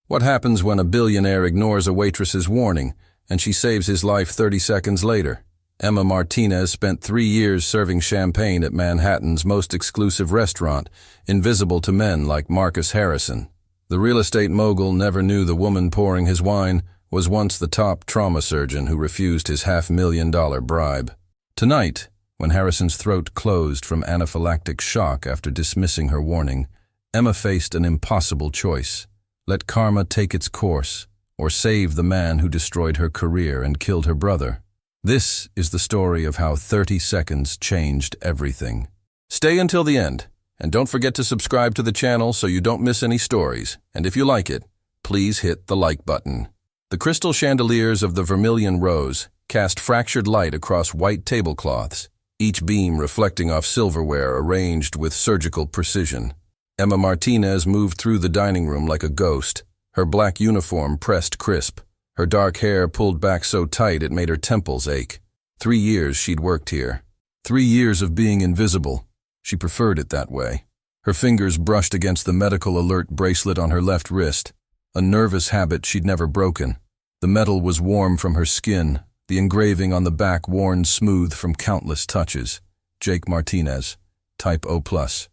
What happens when a billionaire ignores a waitress's warning and she saves his life 30 seconds later? Emma Martinez spent 3 years serving champagne at Manhattan's most exclusive restaurant, invisible to men like Marcus Harrison. The real estate mogul never knew the woman pouring his wine was once the top trauma surgeon who refused his $500,000 bribe. Tonight, when Harrison's throat closed from anaphylactic shock after dismissing her warning, Emma faced an impossible choice. Let karma take its course, or save the man who destroyed her career and killed her brother. This is the story of how 30 seconds changed everything. Stay until the end, and don't forget to subscribe to the channel so you don't miss any stories. And if you like it, please hit the like button. The crystal chandeliers of the Vermilion Rose cast fractured light across white tablecloths, each beam reflecting off silverware arranged with surgical precision. Emma Martinez moved through the dining room like a ghost, her black uniform pressed crisp, her dark hair pulled back so tight it made her temples ache. 3 years she'd worked here. 3 years of being invisible. She preferred it that way. Her fingers brushed against the medical alert bracelet on her left wrist, a nervous habit she'd never broken. The metal was warm from her skin, the engraving on the back worn smooth from countless touches. Jake Martinez, type O+,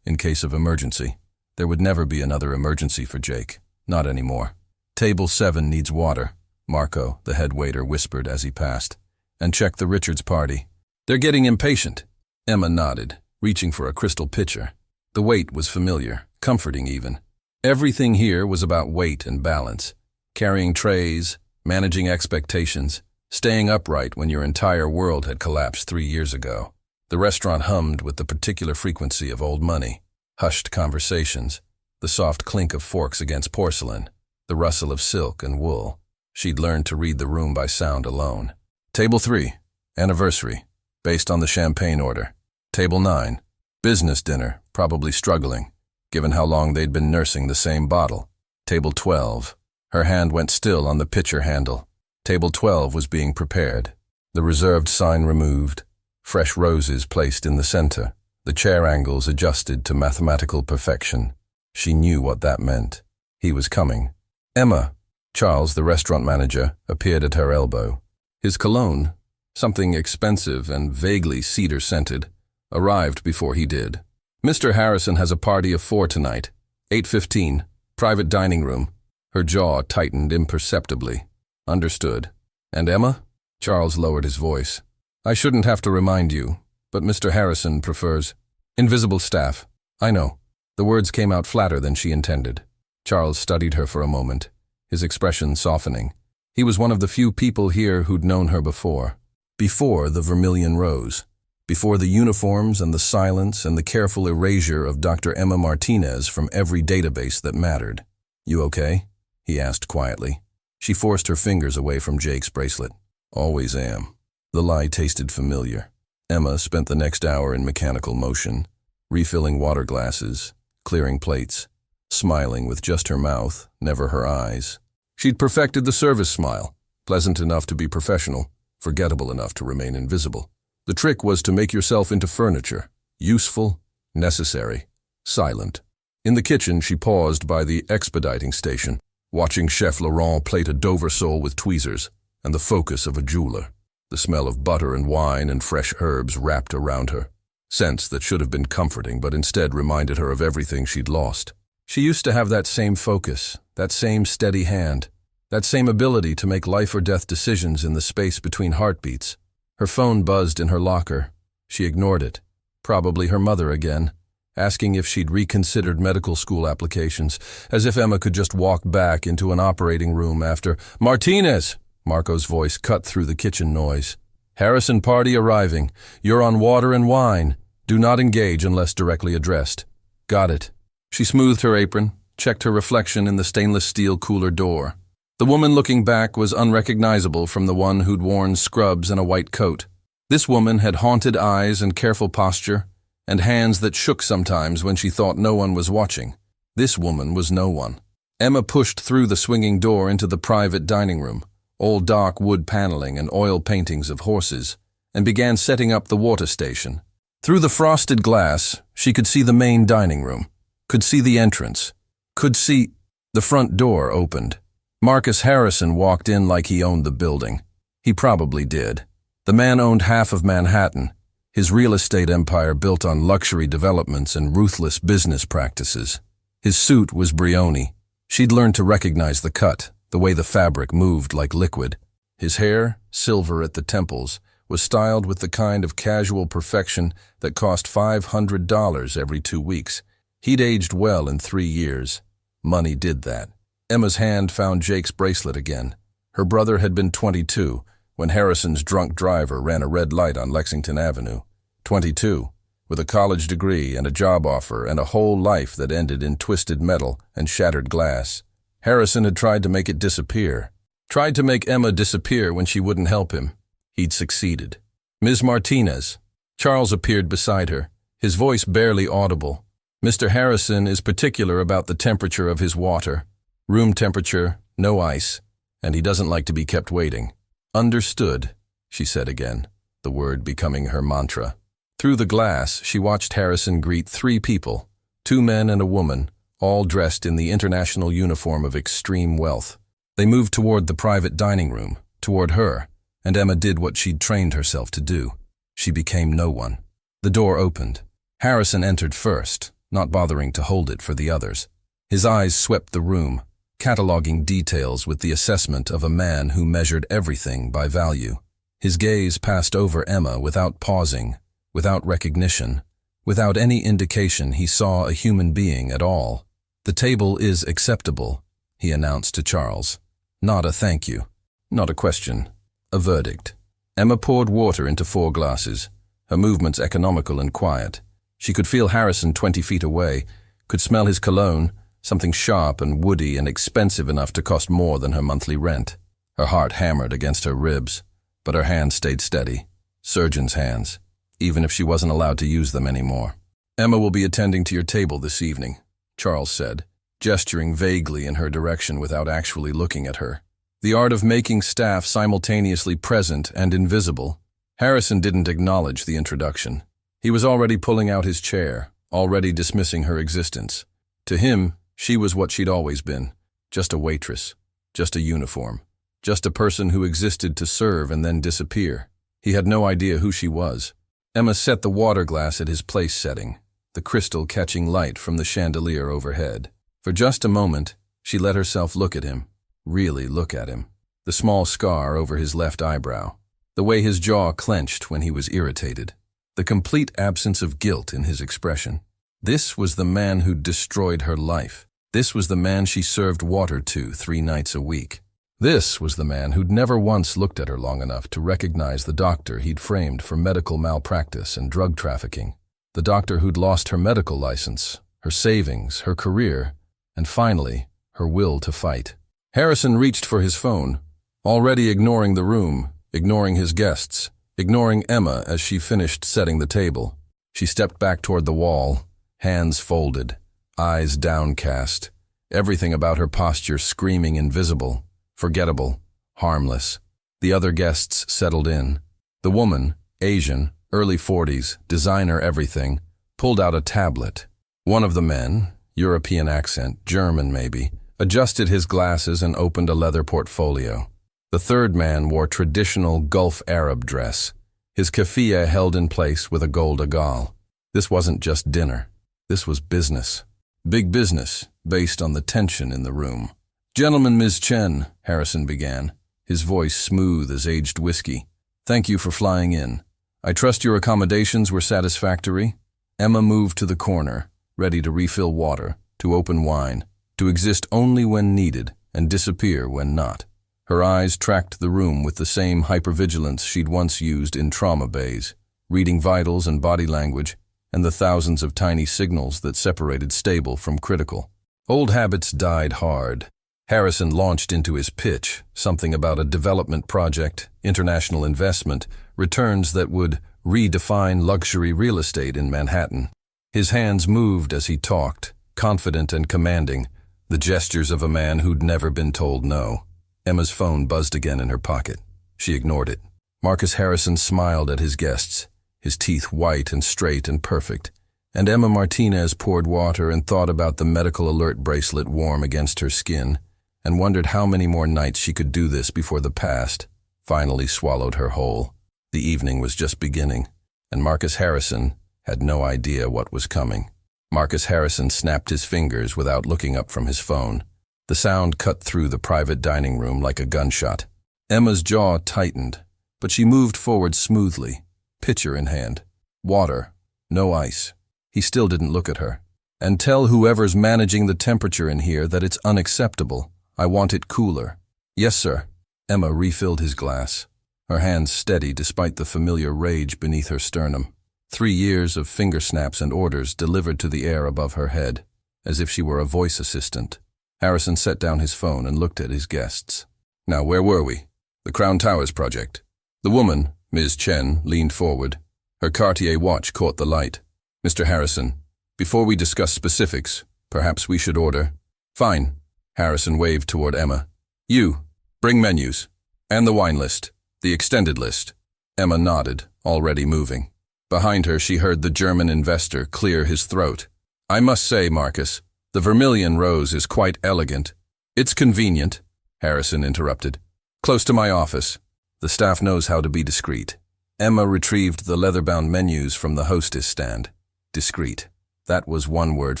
in case of emergency. There would never be another emergency for Jake. Not anymore. Table 7 needs water, Marco, the head waiter, whispered as he passed. And check the Richards party. They're getting impatient. Emma nodded, reaching for a crystal pitcher. The weight was familiar, comforting even. Everything here was about weight and balance. Carrying trays, managing expectations, staying upright when your entire world had collapsed 3 years ago. The restaurant hummed with the particular frequency of old money. Hushed conversations, the soft clink of forks against porcelain, the rustle of silk and wool. She'd learned to read the room by sound alone. Table 3, anniversary, based on the champagne order. Table 9, business dinner, probably struggling, given how long they'd been nursing the same bottle. Table 12, her hand went still on the pitcher handle. Table 12 was being prepared. The reserved sign removed, fresh roses placed in the center, the chair angles adjusted to mathematical perfection. She knew what that meant. He was coming. Emma, Charles, the restaurant manager, appeared at her elbow. His cologne, something expensive and vaguely cedar-scented, arrived before he did. Mr. Harrison has a party of 4 tonight. 8:15, private dining room. Her jaw tightened imperceptibly. Understood. And Emma? Charles lowered his voice. I shouldn't have to remind you, but Mr. Harrison prefers invisible staff. I know. The words came out flatter than she intended. Charles studied her for a moment, his expression softening. He was one of the few people here who'd known her before. Before the Vermilion Rose. Before the uniforms and the silence and the careful erasure of Dr. Emma Martinez from every database that mattered. You okay? He asked quietly. She forced her fingers away from Jake's bracelet. Always am. The lie tasted familiar. Emma spent the next hour in mechanical motion, refilling water glasses, clearing plates, smiling with just her mouth, never her eyes. She'd perfected the service smile, pleasant enough to be professional, forgettable enough to remain invisible. The trick was to make yourself into furniture, useful, necessary, silent. In the kitchen, she paused by the expediting station, watching Chef Laurent plate a Dover sole with tweezers and the focus of a jeweler. The smell of butter and wine and fresh herbs wrapped around her. Scents that should have been comforting but instead reminded her of everything she'd lost. She used to have that same focus, that same steady hand, that same ability to make life or death decisions in the space between heartbeats. Her phone buzzed in her locker. She ignored it. Probably her mother again, asking if she'd reconsidered medical school applications, as if Emma could just walk back into an operating room after Martinez! Marco's voice cut through the kitchen noise. Harrison party arriving. You're on water and wine. Do not engage unless directly addressed. Got it. She smoothed her apron, checked her reflection in the stainless steel cooler door. The woman looking back was unrecognizable from the one who'd worn scrubs and a white coat. This woman had haunted eyes and careful posture, and hands that shook sometimes when she thought no one was watching. This woman was no one. Emma pushed through the swinging door into the private dining room, old dark wood paneling and oil paintings of horses, and began setting up the water station. Through the frosted glass, she could see the main dining room, could see the entrance, could see... The front door opened. Marcus Harrison walked in like he owned the building. He probably did. The man owned half of Manhattan, his real estate empire built on luxury developments and ruthless business practices. His suit was Brioni. She'd learned to recognize the cut, the way the fabric moved like liquid. His hair, silver at the temples, was styled with the kind of casual perfection that cost $500 every 2 weeks. He'd aged well in 3 years. Money did that. Emma's hand found Jake's bracelet again. Her brother had been 22 when Harrison's drunk driver ran a red light on Lexington Avenue. 22, with a college degree and a job offer and a whole life that ended in twisted metal and shattered glass. Harrison had tried to make it disappear. Tried to make Emma disappear when she wouldn't help him. He'd succeeded. Ms. Martinez. Charles appeared beside her, his voice barely audible. Mr. Harrison is particular about the temperature of his water. Room temperature, no ice, and he doesn't like to be kept waiting. Understood, she said again, the word becoming her mantra. Through the glass, she watched Harrison greet 3 people, 2 men and a woman, all dressed in the international uniform of extreme wealth. They moved toward the private dining room, toward her, and Emma did what she'd trained herself to do. She became no one. The door opened. Harrison entered first, not bothering to hold it for the others. His eyes swept the room, cataloging details with the assessment of a man who measured everything by value. His gaze passed over Emma without pausing, without recognition, without any indication he saw a human being at all. "The table is acceptable," he announced to Charles. Not a thank you, not a question, a verdict. Emma poured water into 4 glasses, her movements economical and quiet. She could feel Harrison 20 feet away, could smell his cologne, something sharp and woody and expensive enough to cost more than her monthly rent. Her heart hammered against her ribs, but her hands stayed steady. Surgeon's hands, even if she wasn't allowed to use them anymore. "Emma will be attending to your table this evening," Charles said, gesturing vaguely in her direction without actually looking at her. The art of making staff simultaneously present and invisible. Harrison didn't acknowledge the introduction. He was already pulling out his chair, already dismissing her existence. To him, she was what she'd always been, just a waitress, just a uniform, just a person who existed to serve and then disappear. He had no idea who she was. Emma set the water glass at his place setting, the crystal catching light from the chandelier overhead. For just a moment, she let herself look at him, really look at him. The small scar over his left eyebrow, the way his jaw clenched when he was irritated, the complete absence of guilt in his expression. This was the man who'd destroyed her life. This was the man she served water to 3 nights a week. This was the man who'd never once looked at her long enough to recognize the doctor he'd framed for medical malpractice and drug trafficking. The doctor who'd lost her medical license, her savings, her career, and finally, her will to fight. Harrison reached for his phone, already ignoring the room, ignoring his guests, ignoring Emma as she finished setting the table. She stepped back toward the wall, hands folded, eyes downcast, everything about her posture screaming invisible, forgettable, harmless. The other guests settled in. The woman, Asian, early 40s, designer everything, pulled out a tablet. One of the men, European accent, German maybe, adjusted his glasses and opened a leather portfolio. The third man wore traditional Gulf Arab dress, his keffiyeh held in place with a gold agal. This wasn't just dinner. This was business. Big business, based on the tension in the room. "Gentlemen, Ms. Chen," Harrison began, his voice smooth as aged whiskey. "Thank you for flying in. I trust your accommodations were satisfactory." Emma moved to the corner, ready to refill water, to open wine, to exist only when needed and disappear when not. Her eyes tracked the room with the same hypervigilance she'd once used in trauma bays, reading vitals and body language, and the thousands of tiny signals that separated stable from critical. Old habits died hard. Harrison launched into his pitch, something about a development project, international investment, returns that would redefine luxury real estate in Manhattan. His hands moved as he talked, confident and commanding, the gestures of a man who'd never been told no. Emma's phone buzzed again in her pocket. She ignored it. Marcus Harrison smiled at his guests, his teeth white and straight and perfect, And Emma Martinez poured water and thought about the medical alert bracelet warm against her skin, and wondered how many more nights she could do this before the past finally swallowed her whole. The evening was just beginning, and Marcus Harrison had no idea what was coming. Marcus Harrison snapped his fingers without looking up from his phone. The sound cut through the private dining room like a gunshot. Emma's jaw tightened, but she moved forward smoothly, pitcher in hand. Water, no ice. He still didn't look at her. And tell whoever's managing the temperature in here that it's unacceptable. I want it cooler. Yes, sir. Emma refilled his glass, her hands steady despite the familiar rage beneath her sternum. 3 years of finger snaps and orders delivered to the air above her head, as if she were a voice assistant. Harrison set down his phone and looked at his guests. Now, where were we? The Crown Towers project. The woman, Ms. Chen, leaned forward. Her Cartier watch caught the light. Mr. Harrison, before we discuss specifics, perhaps we should order. Fine. Harrison waved toward Emma. You, bring menus. And the wine list. The extended list. Emma nodded, already moving. Behind her, she heard the German investor clear his throat. I must say, Marcus, the vermilion rose is quite elegant. It's convenient, Harrison interrupted. Close to my office. The staff knows how to be discreet. Emma retrieved the leather-bound menus from the hostess stand. Discreet. That was one word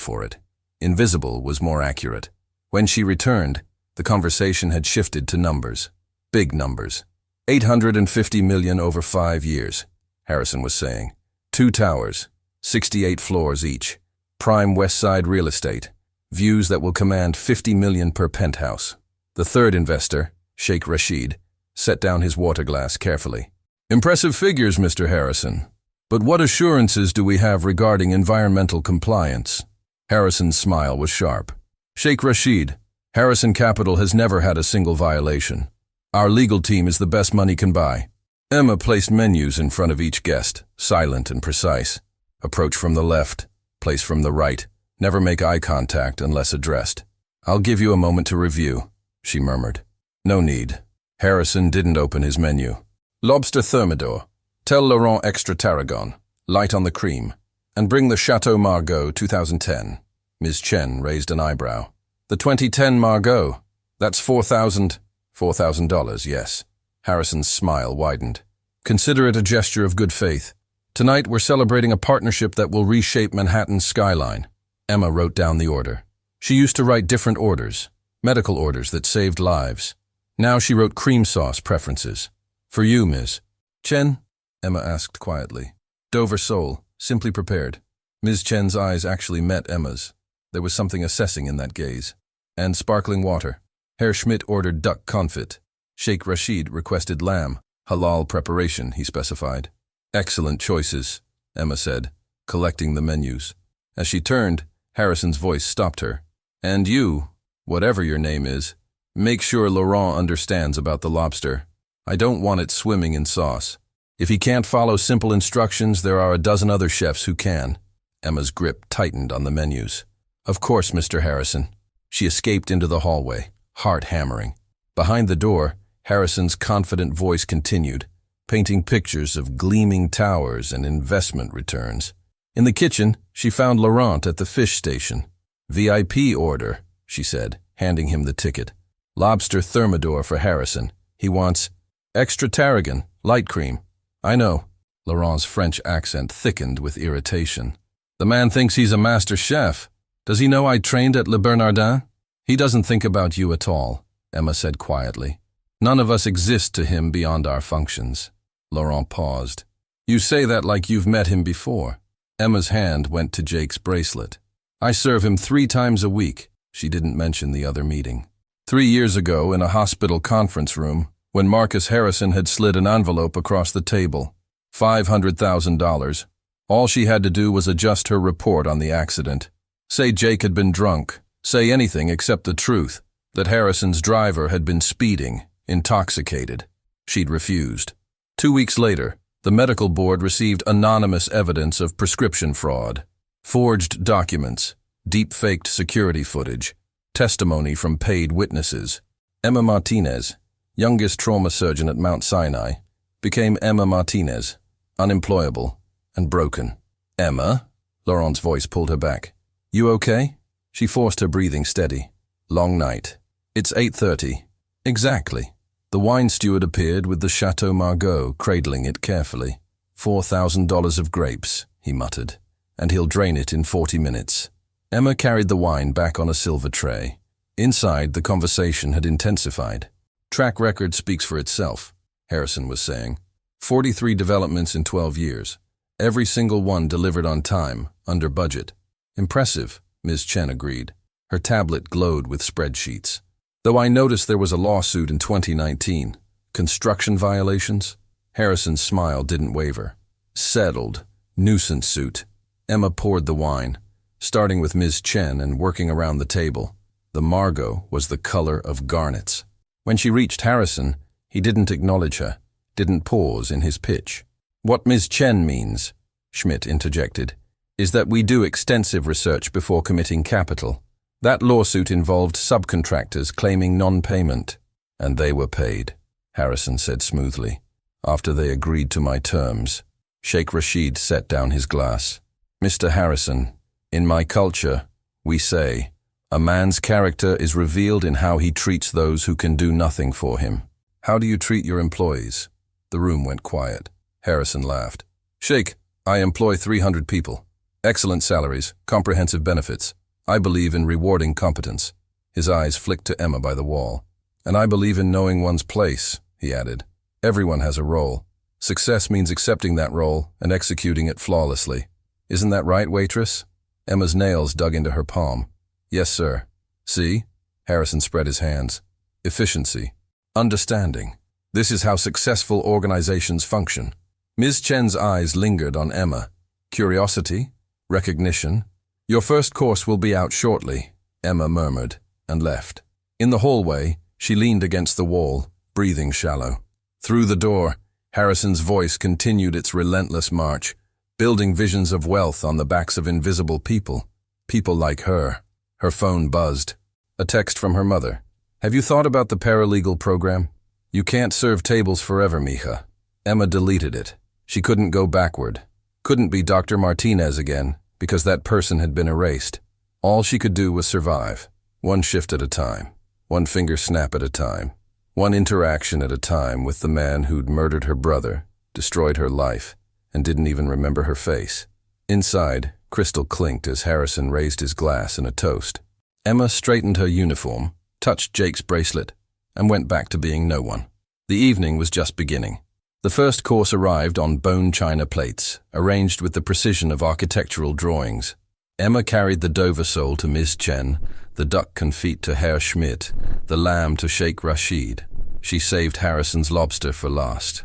for it. Invisible was more accurate. When she returned, the conversation had shifted to numbers. Big numbers. 850 million over 5 years, Harrison was saying. 2 towers, 68 floors each. Prime West Side real estate. Views that will command 50 million per penthouse. The third investor, Sheikh Rashid, set down his water glass carefully. Impressive figures, Mr. Harrison. But what assurances do we have regarding environmental compliance? Harrison's smile was sharp. Sheikh Rashid, Harrison Capital has never had a single violation. Our legal team is the best money can buy. Emma placed menus in front of each guest, silent and precise. Approach from the left, place from the right. Never make eye contact unless addressed. I'll give you a moment to review, she murmured. No need. Harrison didn't open his menu. Lobster Thermidor. Tell Laurent extra tarragon. Light on the cream. And bring the Chateau Margaux 2010. Ms. Chen raised an eyebrow. The 2010 Margaux. That's $4,000, yes. Harrison's smile widened. Consider it a gesture of good faith. Tonight we're celebrating a partnership that will reshape Manhattan's skyline. Emma wrote down the order. She used to write different orders, medical orders that saved lives. Now she wrote cream sauce preferences. For you, Ms. Chen? Emma asked quietly. Dover sole, simply prepared. Ms. Chen's eyes actually met Emma's. There was something assessing in that gaze. And sparkling water. Herr Schmidt ordered duck confit. Sheikh Rashid requested lamb. Halal preparation, he specified. Excellent choices, Emma said, collecting the menus. As she turned, Harrison's voice stopped her. And you, whatever your name is, make sure Laurent understands about the lobster. I don't want it swimming in sauce. If he can't follow simple instructions, there are a dozen other chefs who can. Emma's grip tightened on the menus. Of course, Mr. Harrison. She escaped into the hallway, heart hammering. Behind the door, Harrison's confident voice continued, painting pictures of gleaming towers and investment returns. In the kitchen, she found Laurent at the fish station. VIP order, she said, handing him the ticket. Lobster Thermidor for Harrison. He wants extra tarragon, light cream. I know. Laurent's French accent thickened with irritation. The man thinks he's a master chef. Does he know I trained at Le Bernardin? He doesn't think about you at all, Emma said quietly. None of us exist to him beyond our functions. Laurent paused. You say that like you've met him before. Emma's hand went to Jake's bracelet. I serve him 3 times a week. She didn't mention the other meeting. 3 years ago in a hospital conference room, when Marcus Harrison had slid an envelope across the table. $500,000. All she had to do was adjust her report on the accident. Say Jake had been drunk. Say anything except the truth, that Harrison's driver had been speeding, intoxicated. She'd refused. 2 weeks later, the medical board received anonymous evidence of prescription fraud. Forged documents, deep-faked security footage, testimony from paid witnesses. Emma Martinez, youngest trauma surgeon at Mount Sinai, became Emma Martinez, unemployable and broken. Emma? Laurent's voice pulled her back. You okay? She forced her breathing steady. Long night. It's 8:30. Exactly. The wine steward appeared with the Chateau Margaux, cradling it carefully. $4,000 of grapes, he muttered, and he'll drain it in 40 minutes. Emma carried the wine back on a silver tray. Inside, the conversation had intensified. Track record speaks for itself, Harrison was saying. 43 developments in 12 years. Every single one delivered on time, under budget. Impressive, Ms. Chen agreed. Her tablet glowed with spreadsheets. Though I noticed there was a lawsuit in 2019. Construction violations? Harrison's smile didn't waver. Settled. Nuisance suit. Emma poured the wine, starting with Ms. Chen and working around the table. The Margaux was the color of garnets. When she reached Harrison, he didn't acknowledge her, didn't pause in his pitch. What Ms. Chen means, Schmidt interjected, is that we do extensive research before committing capital. That lawsuit involved subcontractors claiming non-payment, and they were paid, Harrison said smoothly, after they agreed to my terms. Sheikh Rashid set down his glass. Mr. Harrison, in my culture, we say, a man's character is revealed in how he treats those who can do nothing for him. How do you treat your employees? The room went quiet. Harrison laughed. Sheikh, I employ 300 people. Excellent salaries, comprehensive benefits. I believe in rewarding competence. His eyes flicked to Emma by the wall. And I believe in knowing one's place, he added. Everyone has a role. Success means accepting that role and executing it flawlessly. Isn't that right, Waitress? Emma's nails dug into her palm. Yes, sir. See? Harrison spread his hands. Efficiency. Understanding. This is how successful organizations function. Ms. Chen's eyes lingered on Emma. Curiosity? Recognition? Your first course will be out shortly, Emma murmured, and left. In the hallway, she leaned against the wall, breathing shallow. Through the door, Harrison's voice continued its relentless march, building visions of wealth on the backs of invisible people. People like her. Her phone buzzed. A text from her mother. Have you thought about the paralegal program? You can't serve tables forever, mija. Emma deleted it. She couldn't go backward. Couldn't be Dr. Martinez again, because that person had been erased. All she could do was survive, one shift at a time, one finger snap at a time, one interaction at a time with the man who'd murdered her brother, destroyed her life, and didn't even remember her face. Inside, crystal clinked as Harrison raised his glass in a toast. Emma straightened her uniform, touched Jake's bracelet, and went back to being no one. The evening was just beginning. The first course arrived on bone china plates, arranged with the precision of architectural drawings. Emma carried the Dover sole to Ms. Chen, the duck confit to Herr Schmidt, the lamb to Sheikh Rashid. She saved Harrison's lobster for last.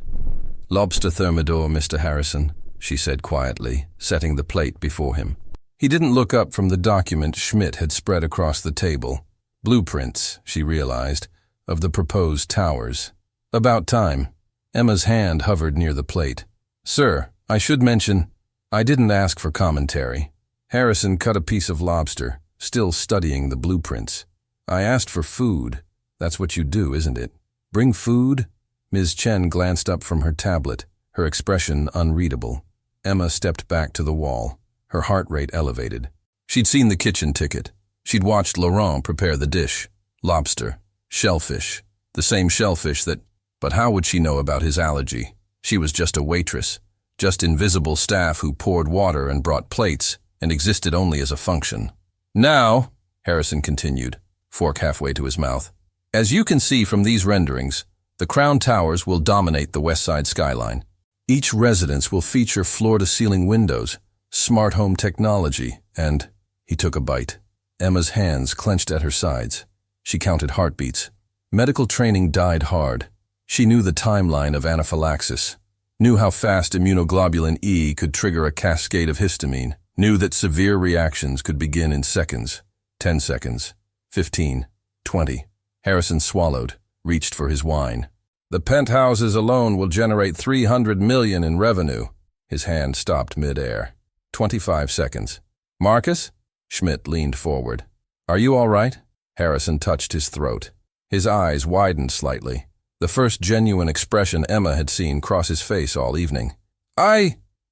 Lobster thermidor, Mr. Harrison, she said quietly, setting the plate before him. He didn't look up from the document Schmidt had spread across the table. Blueprints, she realized, of the proposed towers. About time. Emma's hand hovered near the plate. Sir, I should mention, I didn't ask for commentary. Harrison cut a piece of lobster, still studying the blueprints. I asked for food. That's what you do, isn't it? Bring food? Ms. Chen glanced up from her tablet, her expression unreadable. Emma stepped back to the wall, her heart rate elevated. She'd seen the kitchen ticket. She'd watched Laurent prepare the dish. Lobster. Shellfish. The same shellfish that... But how would she know about his allergy? She was just a waitress, just invisible staff who poured water and brought plates and existed only as a function. Now, Harrison continued, fork halfway to his mouth, as you can see from these renderings, the Crown Towers will dominate the West Side skyline. Each residence will feature floor-to-ceiling windows, smart home technology, and... He took a bite. Emma's hands clenched at her sides. She counted heartbeats. Medical training died hard. She knew the timeline of anaphylaxis, knew how fast immunoglobulin E could trigger a cascade of histamine, knew that severe reactions could begin in seconds, 10 seconds, 15, 20. Harrison swallowed, reached for his wine. The penthouses alone will generate $300 million in revenue. His hand stopped mid-air. 25 seconds. Marcus? Schmidt leaned forward. Are you all right? Harrison touched his throat. His eyes widened slightly. The first genuine expression Emma had seen cross his face all evening.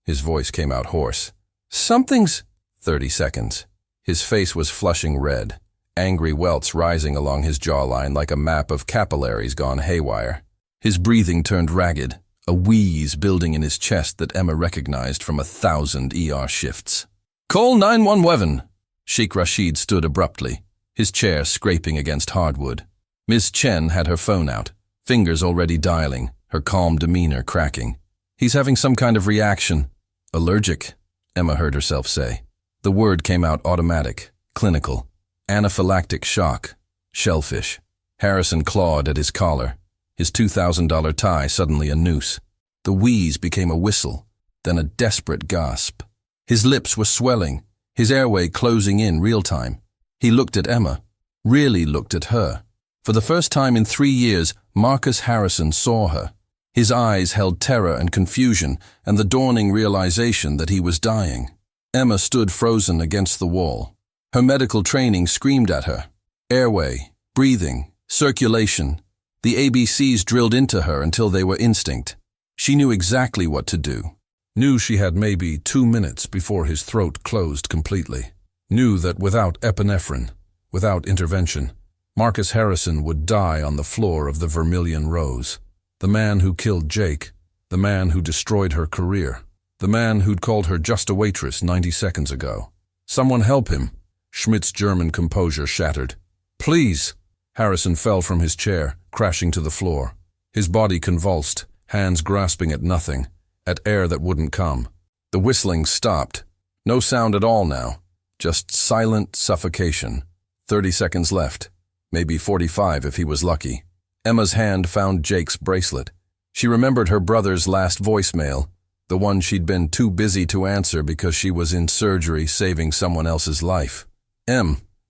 His voice came out hoarse. Something's... 30 seconds. His face was flushing red, angry welts rising along his jawline like a map of capillaries gone haywire. His breathing turned ragged, a wheeze building in his chest that Emma recognized from 1,000 ER shifts. "Call 911!" Sheikh Rashid stood abruptly, his chair scraping against hardwood. Ms. Chen had her phone out, fingers already dialing, her calm demeanor cracking. "He's having some kind of reaction." "Allergic," Emma heard herself say. The word came out automatic, clinical. Anaphylactic shock. Shellfish. Harrison clawed at his collar, his $2,000 tie suddenly a noose. The wheeze became a whistle, then a desperate gasp. His lips were swelling, his airway closing in real time. He looked at Emma, really looked at her. For the first time in 3 years, Marcus Harrison saw her. His eyes held terror and confusion and the dawning realization that he was dying. Emma stood frozen against the wall. Her medical training screamed at her. Airway, breathing, circulation. The ABCs drilled into her until they were instinct. She knew exactly what to do. Knew she had maybe 2 minutes before his throat closed completely. Knew that without epinephrine, without intervention, Marcus Harrison would die on the floor of the Vermilion Rose. The man who killed Jake, the man who destroyed her career, the man who'd called her just a waitress 90 seconds ago. "Someone help him." Schmidt's German composure shattered. "Please." Harrison fell from his chair, crashing to the floor. His body convulsed, hands grasping at nothing, at air that wouldn't come. The whistling stopped. No sound at all now, just silent suffocation. 30 seconds left, maybe 45 if he was lucky. Emma's hand found Jake's bracelet. She remembered her brother's last voicemail, the one she'd been too busy to answer because she was in surgery saving someone else's life.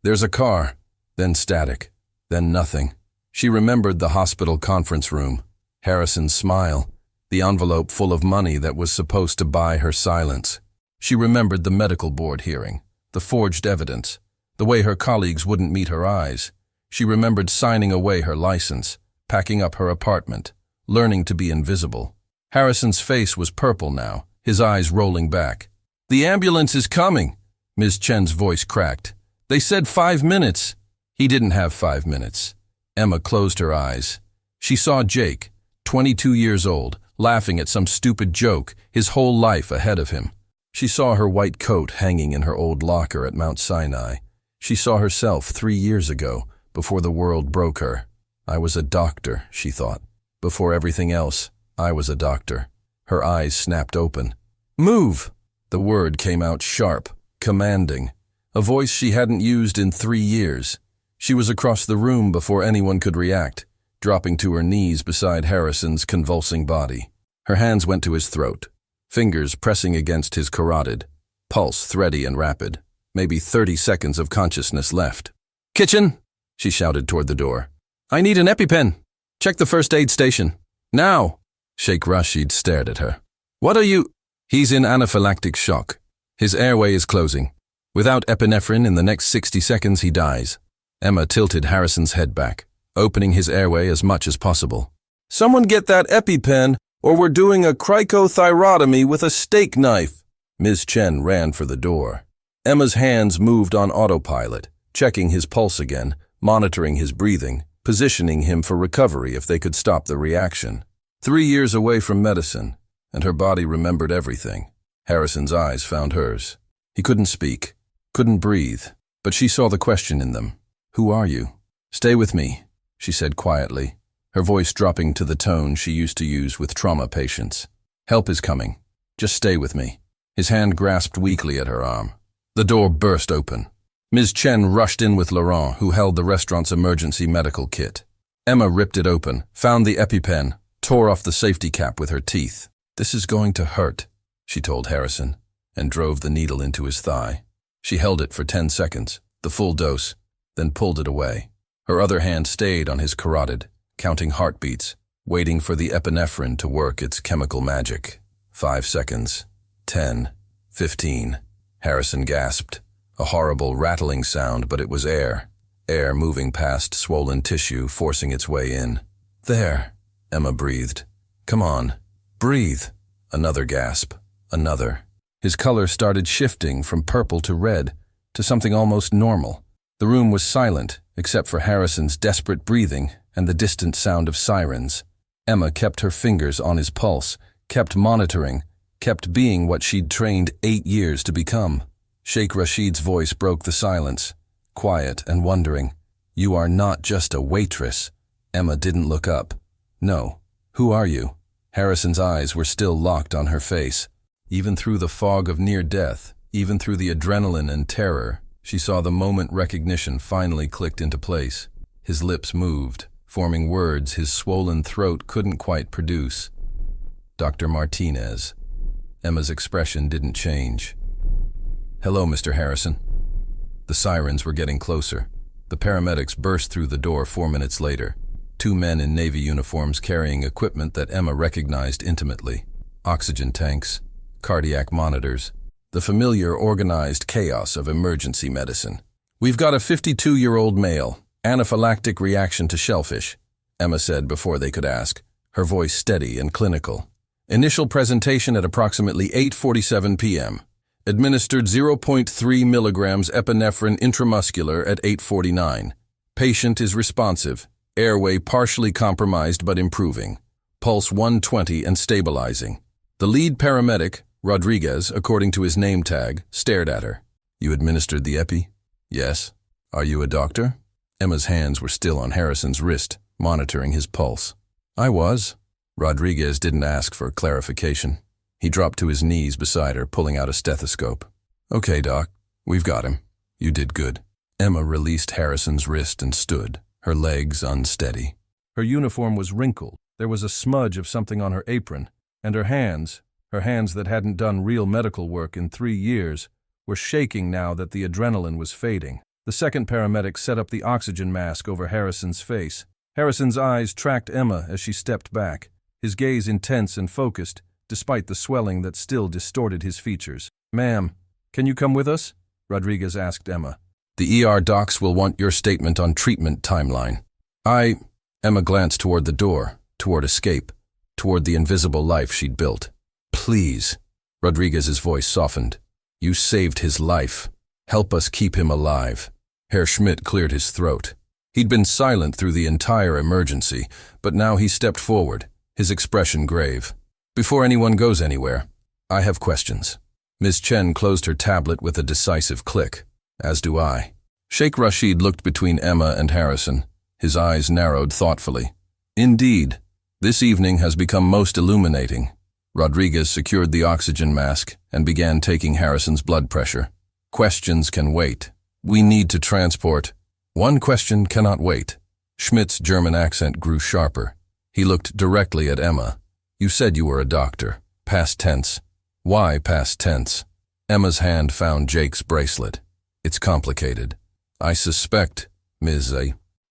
There's a car." Then static. Then nothing. She remembered the hospital conference room, Harrison's smile, the envelope full of money that was supposed to buy her silence. She remembered the medical board hearing, the forged evidence, the way her colleagues wouldn't meet her eyes. She remembered signing away her license, packing up her apartment, learning to be invisible. Harrison's face was purple now, his eyes rolling back. "The ambulance is coming," Ms. Chen's voice cracked. "They said 5 minutes." He didn't have 5 minutes. Emma closed her eyes. She saw Jake, 22 years old, laughing at some stupid joke, his whole life ahead of him. She saw her white coat hanging in her old locker at Mount Sinai. She saw herself 3 years ago, before the world broke her. "I was a doctor," she thought. "Before everything else, I was a doctor." Her eyes snapped open. "Move!" The word came out sharp, commanding, a voice she hadn't used in 3 years. She was across the room before anyone could react, dropping to her knees beside Harrison's convulsing body. Her hands went to his throat, fingers pressing against his carotid, pulse thready and rapid, maybe 30 seconds of consciousness left. "Kitchen!" she shouted toward the door. "I need an EpiPen. Check the first aid station. Now!" Sheikh Rashid stared at her. "What are you—" "He's in anaphylactic shock. His airway is closing. Without epinephrine in the next 60 seconds he dies." Emma tilted Harrison's head back, opening his airway as much as possible. "Someone get that EpiPen, or we're doing a cricothyrotomy with a steak knife." Ms. Chen ran for the door. Emma's hands moved on autopilot, checking his pulse again, monitoring his breathing, positioning him for recovery if they could stop the reaction. 3 years away from medicine, and her body remembered everything. Harrison's eyes found hers. He couldn't speak, couldn't breathe, but she saw the question in them. "Who are you?" "Stay with me," she said quietly, her voice dropping to the tone she used to use with trauma patients. "Help is coming. Just stay with me." His hand grasped weakly at her arm. The door burst open. Ms. Chen rushed in with Laurent, who held the restaurant's emergency medical kit. Emma ripped it open, found the EpiPen, tore off the safety cap with her teeth. "This is going to hurt," she told Harrison, and drove the needle into his thigh. She held it for 10 seconds, the full dose, then pulled it away. Her other hand stayed on his carotid, counting heartbeats, waiting for the epinephrine to work its chemical magic. 5 seconds. 10. 15. Harrison gasped. A horrible rattling sound, but it was air. Air moving past swollen tissue, forcing its way in. "There," Emma breathed. "Come on. Breathe." Another gasp. Another. His color started shifting from purple to red, to something almost normal. The room was silent, except for Harrison's desperate breathing and the distant sound of sirens. Emma kept her fingers on his pulse, kept monitoring, kept being what she'd trained 8 years to become. Sheikh Rashid's voice broke the silence, quiet and wondering. "You are not just a waitress." Emma didn't look up. "No. Who are you?" Harrison's eyes were still locked on her face. Even through the fog of near death, even through the adrenaline and terror, she saw the moment recognition finally clicked into place. His lips moved, forming words his swollen throat couldn't quite produce. "Dr. Martinez." Emma's expression didn't change. "Hello, Mr. Harrison." The sirens were getting closer. The paramedics burst through the door 4 minutes later. 2 men in Navy uniforms carrying equipment that Emma recognized intimately. Oxygen tanks, cardiac monitors, the familiar organized chaos of emergency medicine. "We've got a 52-year-old male, anaphylactic reaction to shellfish," Emma said before they could ask, her voice steady and clinical. "Initial presentation at approximately 8:47 p.m. Administered 0.3 milligrams epinephrine intramuscular at 8:49. Patient is responsive. Airway partially compromised but improving. Pulse 120 and stabilizing." The lead paramedic, Rodriguez, according to his name tag, stared at her. "You administered the epi?" "Yes." "Are you a doctor?" Emma's hands were still on Harrison's wrist, monitoring his pulse. "I was." Rodriguez didn't ask for clarification. He dropped to his knees beside her, pulling out a stethoscope. "Okay, Doc. We've got him. You did good." Emma released Harrison's wrist and stood, her legs unsteady. Her uniform was wrinkled. There was a smudge of something on her apron, and her hands that hadn't done real medical work in 3 years, were shaking now that the adrenaline was fading. The second paramedic set up the oxygen mask over Harrison's face. Harrison's eyes tracked Emma as she stepped back, his gaze intense and focused, despite the swelling that still distorted his features. "Ma'am, can you come with us?" Rodriguez asked Emma. "The ER docs will want your statement on treatment timeline." Emma glanced toward the door, toward escape, toward the invisible life she'd built. "Please." Rodriguez's voice softened. "You saved his life. Help us keep him alive." Herr Schmidt cleared his throat. He'd been silent through the entire emergency, but now he stepped forward, his expression grave. "Before anyone goes anywhere, I have questions." Ms. Chen closed her tablet with a decisive click. "As do I." Sheikh Rashid looked between Emma and Harrison. His eyes narrowed thoughtfully. "Indeed, this evening has become most illuminating." Rodriguez secured the oxygen mask and began taking Harrison's blood pressure. "Questions can wait. We need to transport." "One question cannot wait." Schmidt's German accent grew sharper. He looked directly at Emma. "You said you were a doctor. Past tense. Why past tense?" Emma's hand found Jake's bracelet. "It's complicated." "I suspect, Ms.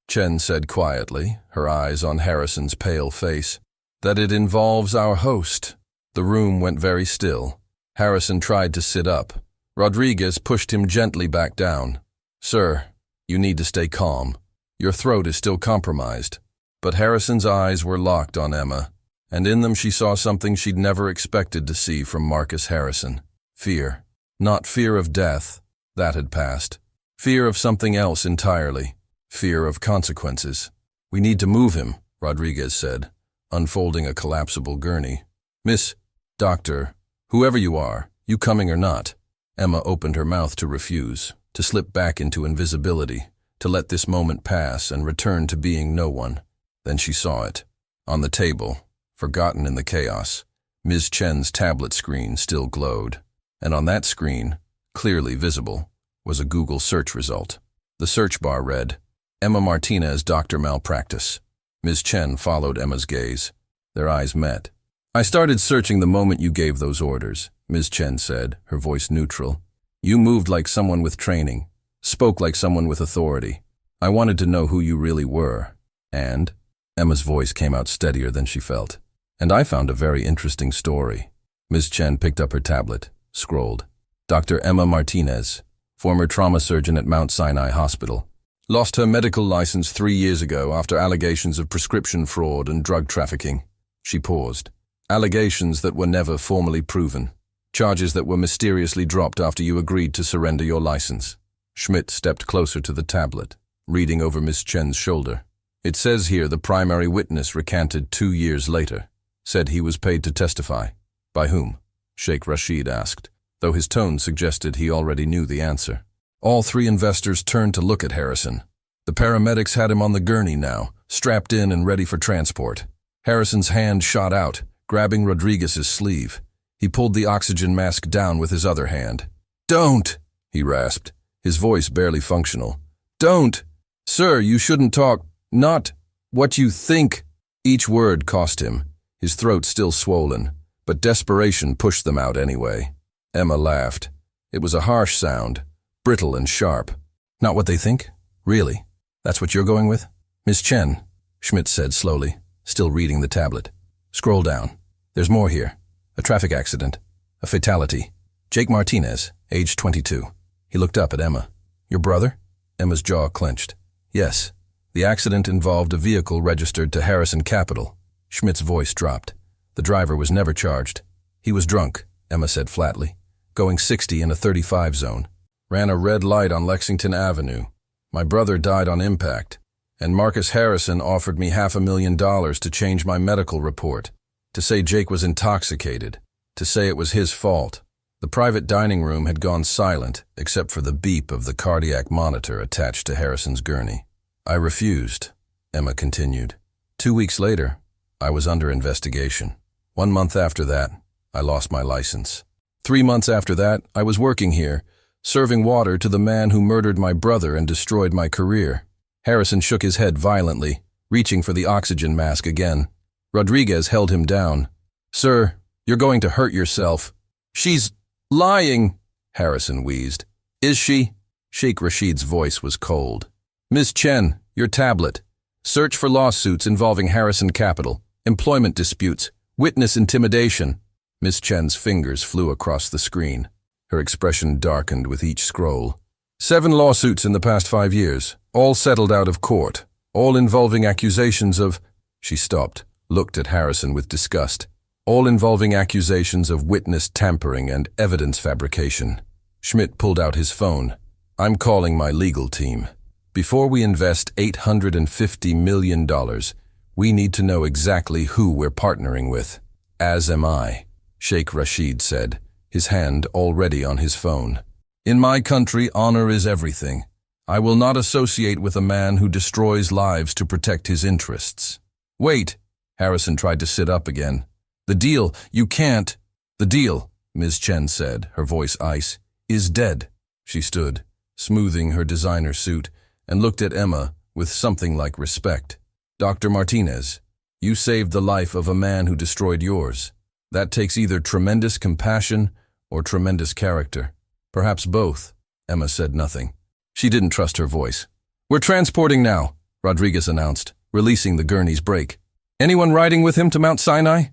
Chen said quietly, her eyes on Harrison's pale face, "that it involves our host." The room went very still. Harrison tried to sit up. Rodriguez pushed him gently back down. "Sir, you need to stay calm. Your throat is still compromised." But Harrison's eyes were locked on Emma, and in them she saw something she'd never expected to see from Marcus Harrison. Fear. Not fear of death. That had passed. Fear of something else entirely. Fear of consequences. "We need to move him," Rodriguez said, unfolding a collapsible gurney. "Miss, Doctor, whoever you are, you coming or not?" Emma opened her mouth to refuse, to slip back into invisibility, to let this moment pass and return to being no one. Then she saw it. On the table, forgotten in the chaos, Ms. Chen's tablet screen still glowed, and on that screen, clearly visible, was a Google search result. The search bar read, "Emma Martinez, Doctor Malpractice." Ms. Chen followed Emma's gaze. Their eyes met. "I started searching the moment you gave those orders," Ms. Chen said, her voice neutral. "You moved like someone with training, spoke like someone with authority. I wanted to know who you really were. And," Emma's voice came out steadier than she felt, "and I found a very interesting story." Ms. Chen picked up her tablet, scrolled. "Dr. Emma Martinez, former trauma surgeon at Mount Sinai Hospital. Lost her medical license 3 years ago after allegations of prescription fraud and drug trafficking." She paused. "Allegations that were never formally proven." Charges that were mysteriously dropped after you agreed to surrender your license. Schmidt stepped closer to the tablet, reading over Miss Chen's shoulder. It says here the primary witness recanted 2 years later, said he was paid to testify. By whom? Sheikh Rashid asked, though his tone suggested he already knew the answer. All 3 investors turned to look at Harrison. The paramedics had him on the gurney now, strapped in and ready for transport. Harrison's hand shot out, grabbing Rodriguez's sleeve. He pulled the oxygen mask down with his other hand. "Don't!" he rasped, his voice barely functional. "Don't! Sir, you shouldn't talk. Not what you think." Each word cost him, his throat still swollen, but desperation pushed them out anyway. Emma laughed. It was a harsh sound, brittle and sharp. "Not what they think? Really? That's what you're going with?" "Miss Chen," Schmidt said slowly, still reading the tablet. "Scroll down. There's more here. A traffic accident. A fatality. Jake Martinez, age 22. He looked up at Emma. "Your brother?" Emma's jaw clenched. "Yes. The accident involved a vehicle registered to Harrison Capital." Schmidt's voice dropped. "The driver was never charged. He was drunk," Emma said flatly, "going 60 in a 35 zone. Ran a red light on Lexington Avenue. My brother died on impact, and Marcus Harrison offered me $500,000 to change my medical report, to say Jake was intoxicated, to say it was his fault." The private dining room had gone silent, except for the beep of the cardiac monitor attached to Harrison's gurney. "I refused," Emma continued. 2 weeks later, I was under investigation. 1 month after that, I lost my license. 3 months after that, I was working here, serving water to the man who murdered my brother and destroyed my career. Harrison shook his head violently, reaching for the oxygen mask again. Rodriguez held him down. "Sir, you're going to hurt yourself." "She's lying," Harrison wheezed. "Is she?" Sheikh Rashid's voice was cold. "Miss Chen, your tablet. Search for lawsuits involving Harrison Capital, employment disputes, witness intimidation." Miss Chen's fingers flew across the screen. Her expression darkened with each scroll. 7 lawsuits in the past 5 years, all settled out of court, all involving accusations of... She stopped, looked at Harrison with disgust. "All involving accusations of witness tampering and evidence fabrication." Schmidt pulled out his phone. "I'm calling my legal team. Before we invest $850 million, we need to know exactly who we're partnering with." "As am I," Sheikh Rashid said, his hand already on his phone. "In my country, honor is everything. I will not associate with a man who destroys lives to protect his interests." "Wait," Harrison tried to sit up again. "The deal, you can't." "The deal," Ms. Chen said, her voice ice, "is dead." She stood, smoothing her designer suit, and looked at Emma with something like respect. "Dr. Martinez, you saved the life of a man who destroyed yours. That takes either tremendous compassion or tremendous character. Perhaps both." Emma said nothing. She didn't trust her voice. "We're transporting now," Rodriguez announced, releasing the gurney's brake. "Anyone riding with him to Mount Sinai?"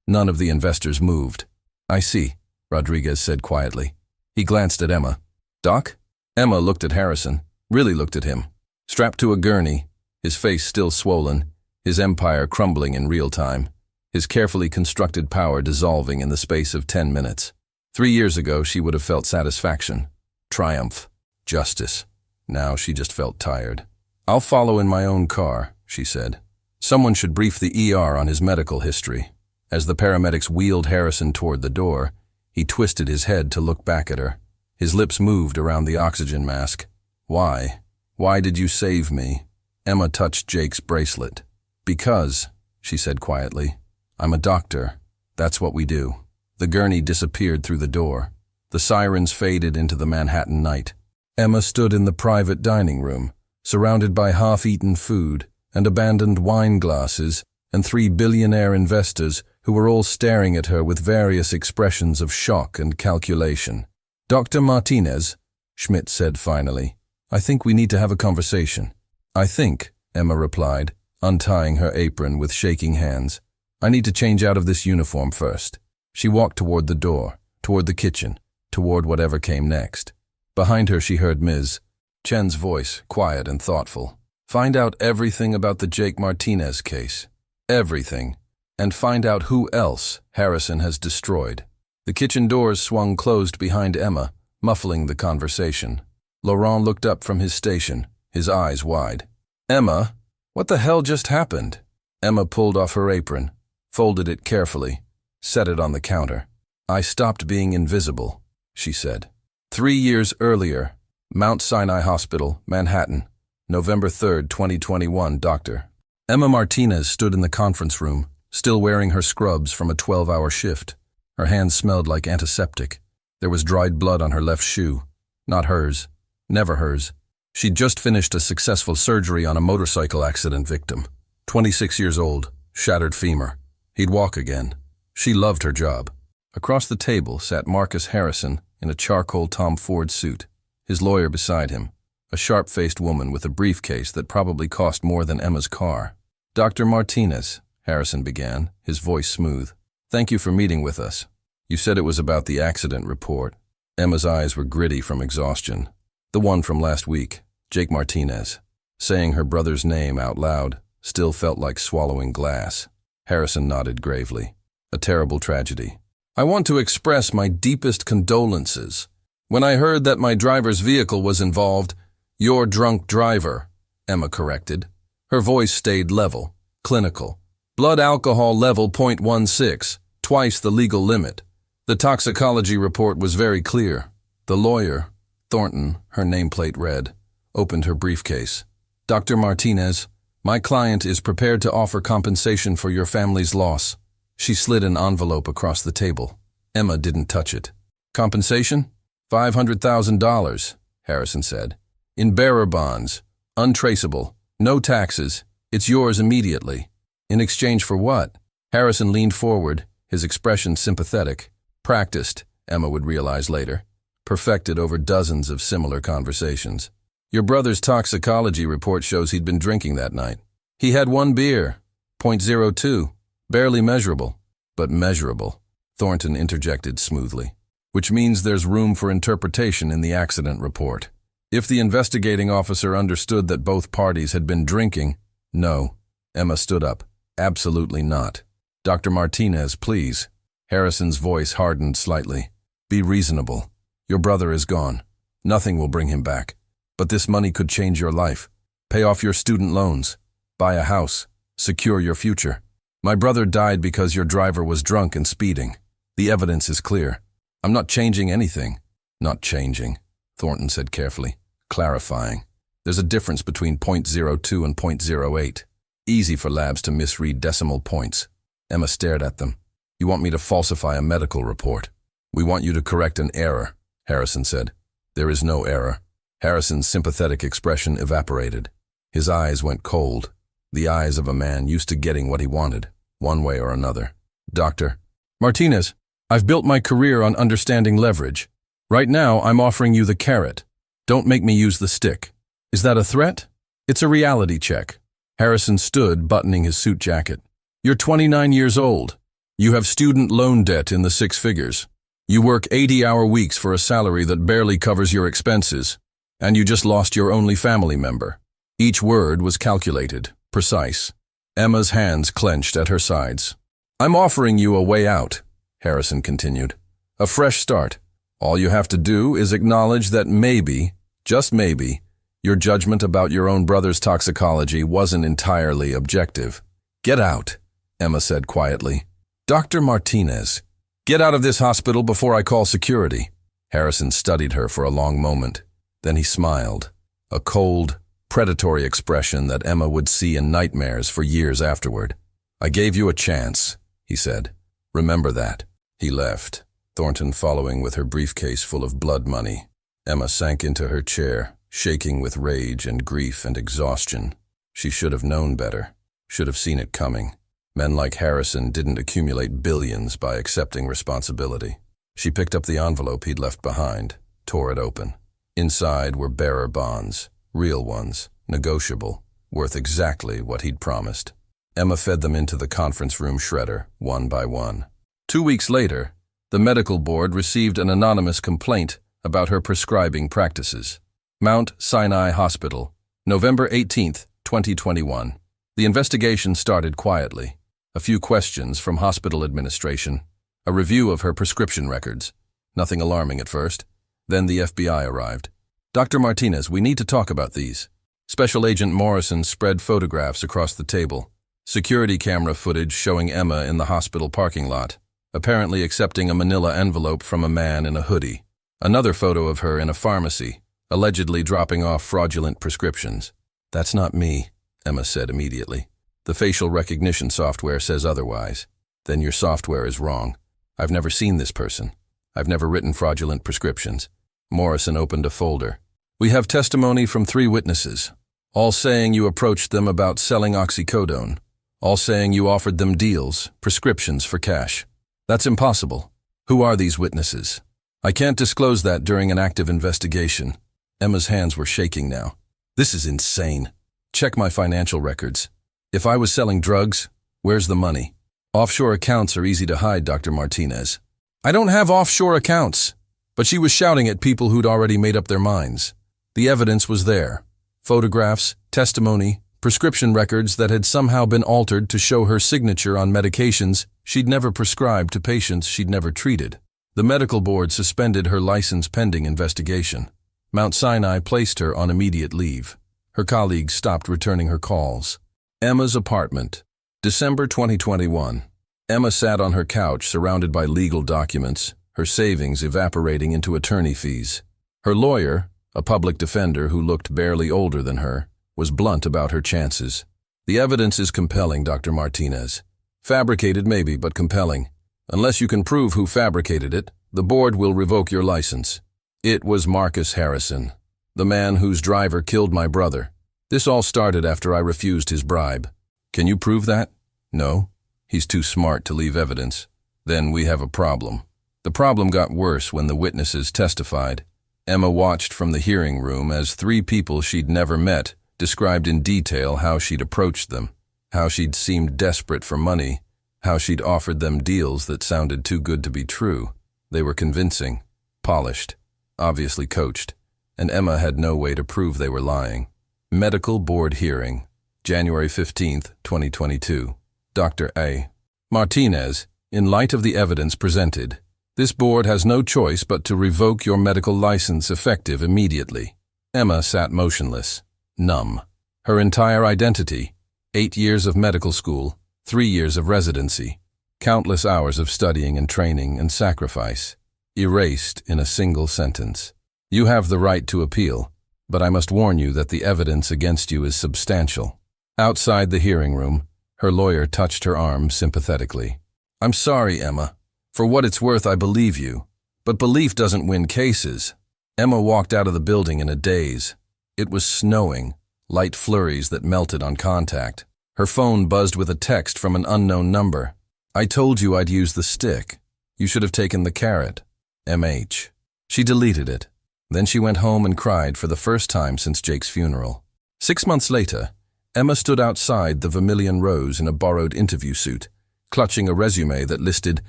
None of the investors moved. "I see," Rodriguez said quietly. He glanced at Emma. "Doc?" Emma looked at Harrison, really looked at him. Strapped to a gurney, his face still swollen, his empire crumbling in real time, his carefully constructed power dissolving in the space of 10 minutes. 3 years ago, she would have felt satisfaction, triumph, justice. Now she just felt tired. "I'll follow in my own car," she said. "Someone should brief the ER on his medical history." As the paramedics wheeled Harrison toward the door, he twisted his head to look back at her. His lips moved around the oxygen mask. "Why? Why did you save me?" Emma touched Jake's bracelet. "Because," she said quietly, "I'm a doctor. That's what we do." The gurney disappeared through the door. The sirens faded into the Manhattan night. Emma stood in the private dining room, surrounded by half-eaten food and abandoned wine glasses and 3 billionaire investors who were all staring at her with various expressions of shock and calculation. "Dr. Martinez," Schmidt said finally, "I think we need to have a conversation." "I think," Emma replied, untying her apron with shaking hands, "I need to change out of this uniform first." She walked toward the door, toward the kitchen, toward whatever came next. Behind her she heard Ms. Chen's voice, quiet and thoughtful. "Find out everything about the Jake Martinez case. Everything. And find out who else Harrison has destroyed." The kitchen doors swung closed behind Emma, muffling the conversation. Laurent looked up from his station, his eyes wide. "Emma, what the hell just happened?" Emma pulled off her apron, folded it carefully, set it on the counter. "I stopped being invisible," she said. 3 years earlier, Mount Sinai Hospital, Manhattan, November 3rd, 2021, Dr. Emma Martinez stood in the conference room, still wearing her scrubs from a 12-hour shift. Her hands smelled like antiseptic. There was dried blood on her left shoe. Not hers. Never hers. She'd just finished a successful surgery on a motorcycle accident victim. 26 years old, shattered femur. He'd walk again. She loved her job. Across the table sat Marcus Harrison in a charcoal Tom Ford suit, his lawyer beside him, a sharp-faced woman with a briefcase that probably cost more than Emma's car. "Dr. Martinez," Harrison began, his voice smooth. "Thank you for meeting with us. You said it was about the accident report." Emma's eyes were gritty from exhaustion. "The one from last week, Jake Martinez." Saying her brother's name out loud still felt like swallowing glass. Harrison nodded gravely. "A terrible tragedy. I want to express my deepest condolences. When I heard that my driver's vehicle was involved—" "Your drunk driver," Emma corrected. Her voice stayed level, clinical. "Blood alcohol level .16, twice the legal limit. The toxicology report was very clear." The lawyer, Thornton, her nameplate read, opened her briefcase. "Dr. Martinez, my client is prepared to offer compensation for your family's loss." She slid an envelope across the table. Emma didn't touch it. "Compensation? $500,000, Harrison said. "In bearer bonds, untraceable, no taxes. It's yours immediately." "In exchange for what?" Harrison leaned forward, his expression sympathetic. Practiced, Emma would realize later. Perfected over dozens of similar conversations. "Your brother's toxicology report shows he'd been drinking that night. He had 1 beer, .02, barely measurable." "But measurable," Thornton interjected smoothly. "Which means there's room for interpretation in the accident report. If the investigating officer understood that both parties had been drinking—" "No." Emma stood up. "Absolutely not. Dr. Martinez, please." Harrison's voice hardened slightly. "Be reasonable. Your brother is gone. Nothing will bring him back. But this money could change your life. Pay off your student loans. Buy a house. Secure your future. My brother died because your driver was drunk and speeding. The evidence is clear. I'm not changing anything." "Not changing," Thornton said carefully, clarifying. "There's a difference between .02 and .08. Easy for labs to misread decimal points." Emma stared at them. "You want me to falsify a medical report?" "We want you to correct an error," Harrison said. "There is no error." Harrison's sympathetic expression evaporated. His eyes went cold, the eyes of a man used to getting what he wanted, one way or another. "Dr. Martinez, I've built my career on understanding leverage. Right now, I'm offering you the carrot. Don't make me use the stick. Is that a threat? It's a reality check." Harrison stood, buttoning his suit jacket. "You're 29 years old. You have student loan debt in the 6 figures. You work 80-hour weeks for a salary that barely covers your expenses. And you just lost your only family member." Each word was calculated, precise. Emma's hands clenched at her sides. "I'm offering you a way out," Harrison continued. "A fresh start. All you have to do is acknowledge that maybe, just maybe, your judgment about your own brother's toxicology wasn't entirely objective. Get out," Emma said quietly. "Dr. Martinez, get out of this hospital before I call security." Harrison studied her for a long moment. Then he smiled, a cold, predatory expression that Emma would see in nightmares for years afterward. "I gave you a chance," he said. "Remember that." He left, Thornton following with her briefcase full of blood money. Emma sank into her chair, shaking with rage and grief and exhaustion. She should have known better, should have seen it coming. Men like Harrison didn't accumulate billions by accepting responsibility. She picked up the envelope he'd left behind, tore it open. Inside were bearer bonds, real ones, negotiable, worth exactly what he'd promised. Emma fed them into the conference room shredder, one by one. 2 weeks later, the medical board received an anonymous complaint about her prescribing practices. Mount Sinai Hospital, November 18th, 2021. The investigation started quietly. A few questions from hospital administration, A review of her prescription records. Nothing alarming at first. Then the FBI arrived. "Dr. Martinez, we need to talk about these." Special Agent Morrison spread photographs across the table. Security camera footage showing Emma in the hospital parking lot, apparently accepting a manila envelope from a man in a hoodie. Another photo of her in a pharmacy, allegedly dropping off fraudulent prescriptions. "That's not me," Emma said immediately. "The facial recognition software says otherwise." "Then your software is wrong. I've never seen this person. I've never written fraudulent prescriptions." Morrison opened a folder. "We have testimony from 3 witnesses, all saying you approached them about selling oxycodone, all saying you offered them deals, prescriptions for cash." "That's impossible. Who are these witnesses?" "I can't disclose that during an active investigation." Emma's hands were shaking now. "This is insane. Check my financial records. If I was selling drugs, where's the money? Offshore accounts are easy to hide, Dr. Martinez." "I don't have offshore accounts." But she was shouting at people who'd already made up their minds. The evidence was there. Photographs, testimony, prescription records that had somehow been altered to show her signature on medications she'd never prescribed to patients she'd never treated. The medical board suspended her license pending investigation. Mount Sinai placed her on immediate leave. Her colleagues stopped returning her calls. Emma's apartment. December 2021. Emma sat on her couch surrounded by legal documents, her savings evaporating into attorney fees. Her lawyer, a public defender who looked barely older than her, was blunt about her chances. "The evidence is compelling, Dr. Martinez. Fabricated maybe, but compelling. Unless you can prove who fabricated it, the board will revoke your license. It was Marcus Harrison, the man whose driver killed my brother. This all started after I refused his bribe. Can you prove that? No. He's too smart to leave evidence. Then we have a problem." The problem got worse when the witnesses testified. Emma watched from the hearing room as 3 people she'd never met described in detail how she'd approached them, how she'd seemed desperate for money, how she'd offered them deals that sounded too good to be true. They were convincing, polished, obviously coached, and Emma had no way to prove they were lying. Medical Board Hearing, January 15th, 2022. Dr. A. Martinez, in light of the evidence presented, this board has no choice but to revoke your medical license effective immediately. Emma sat motionless, numb. Her entire identity, 8 years of medical school, 3 years of residency, countless hours of studying and training and sacrifice, erased in a single sentence. You have the right to appeal, but I must warn you that the evidence against you is substantial. Outside the hearing room, her lawyer touched her arm sympathetically. "I'm sorry, Emma. For what it's worth, I believe you. But belief doesn't win cases." Emma walked out of the building in a daze. It was snowing, light flurries that melted on contact. Her phone buzzed with a text from an unknown number. "I told you I'd use the stick. You should have taken the carrot. MH. She deleted it. Then she went home and cried for the first time since Jake's funeral. 6 months later, Emma stood outside the Vermilion Rose in a borrowed interview suit, clutching a resume that listed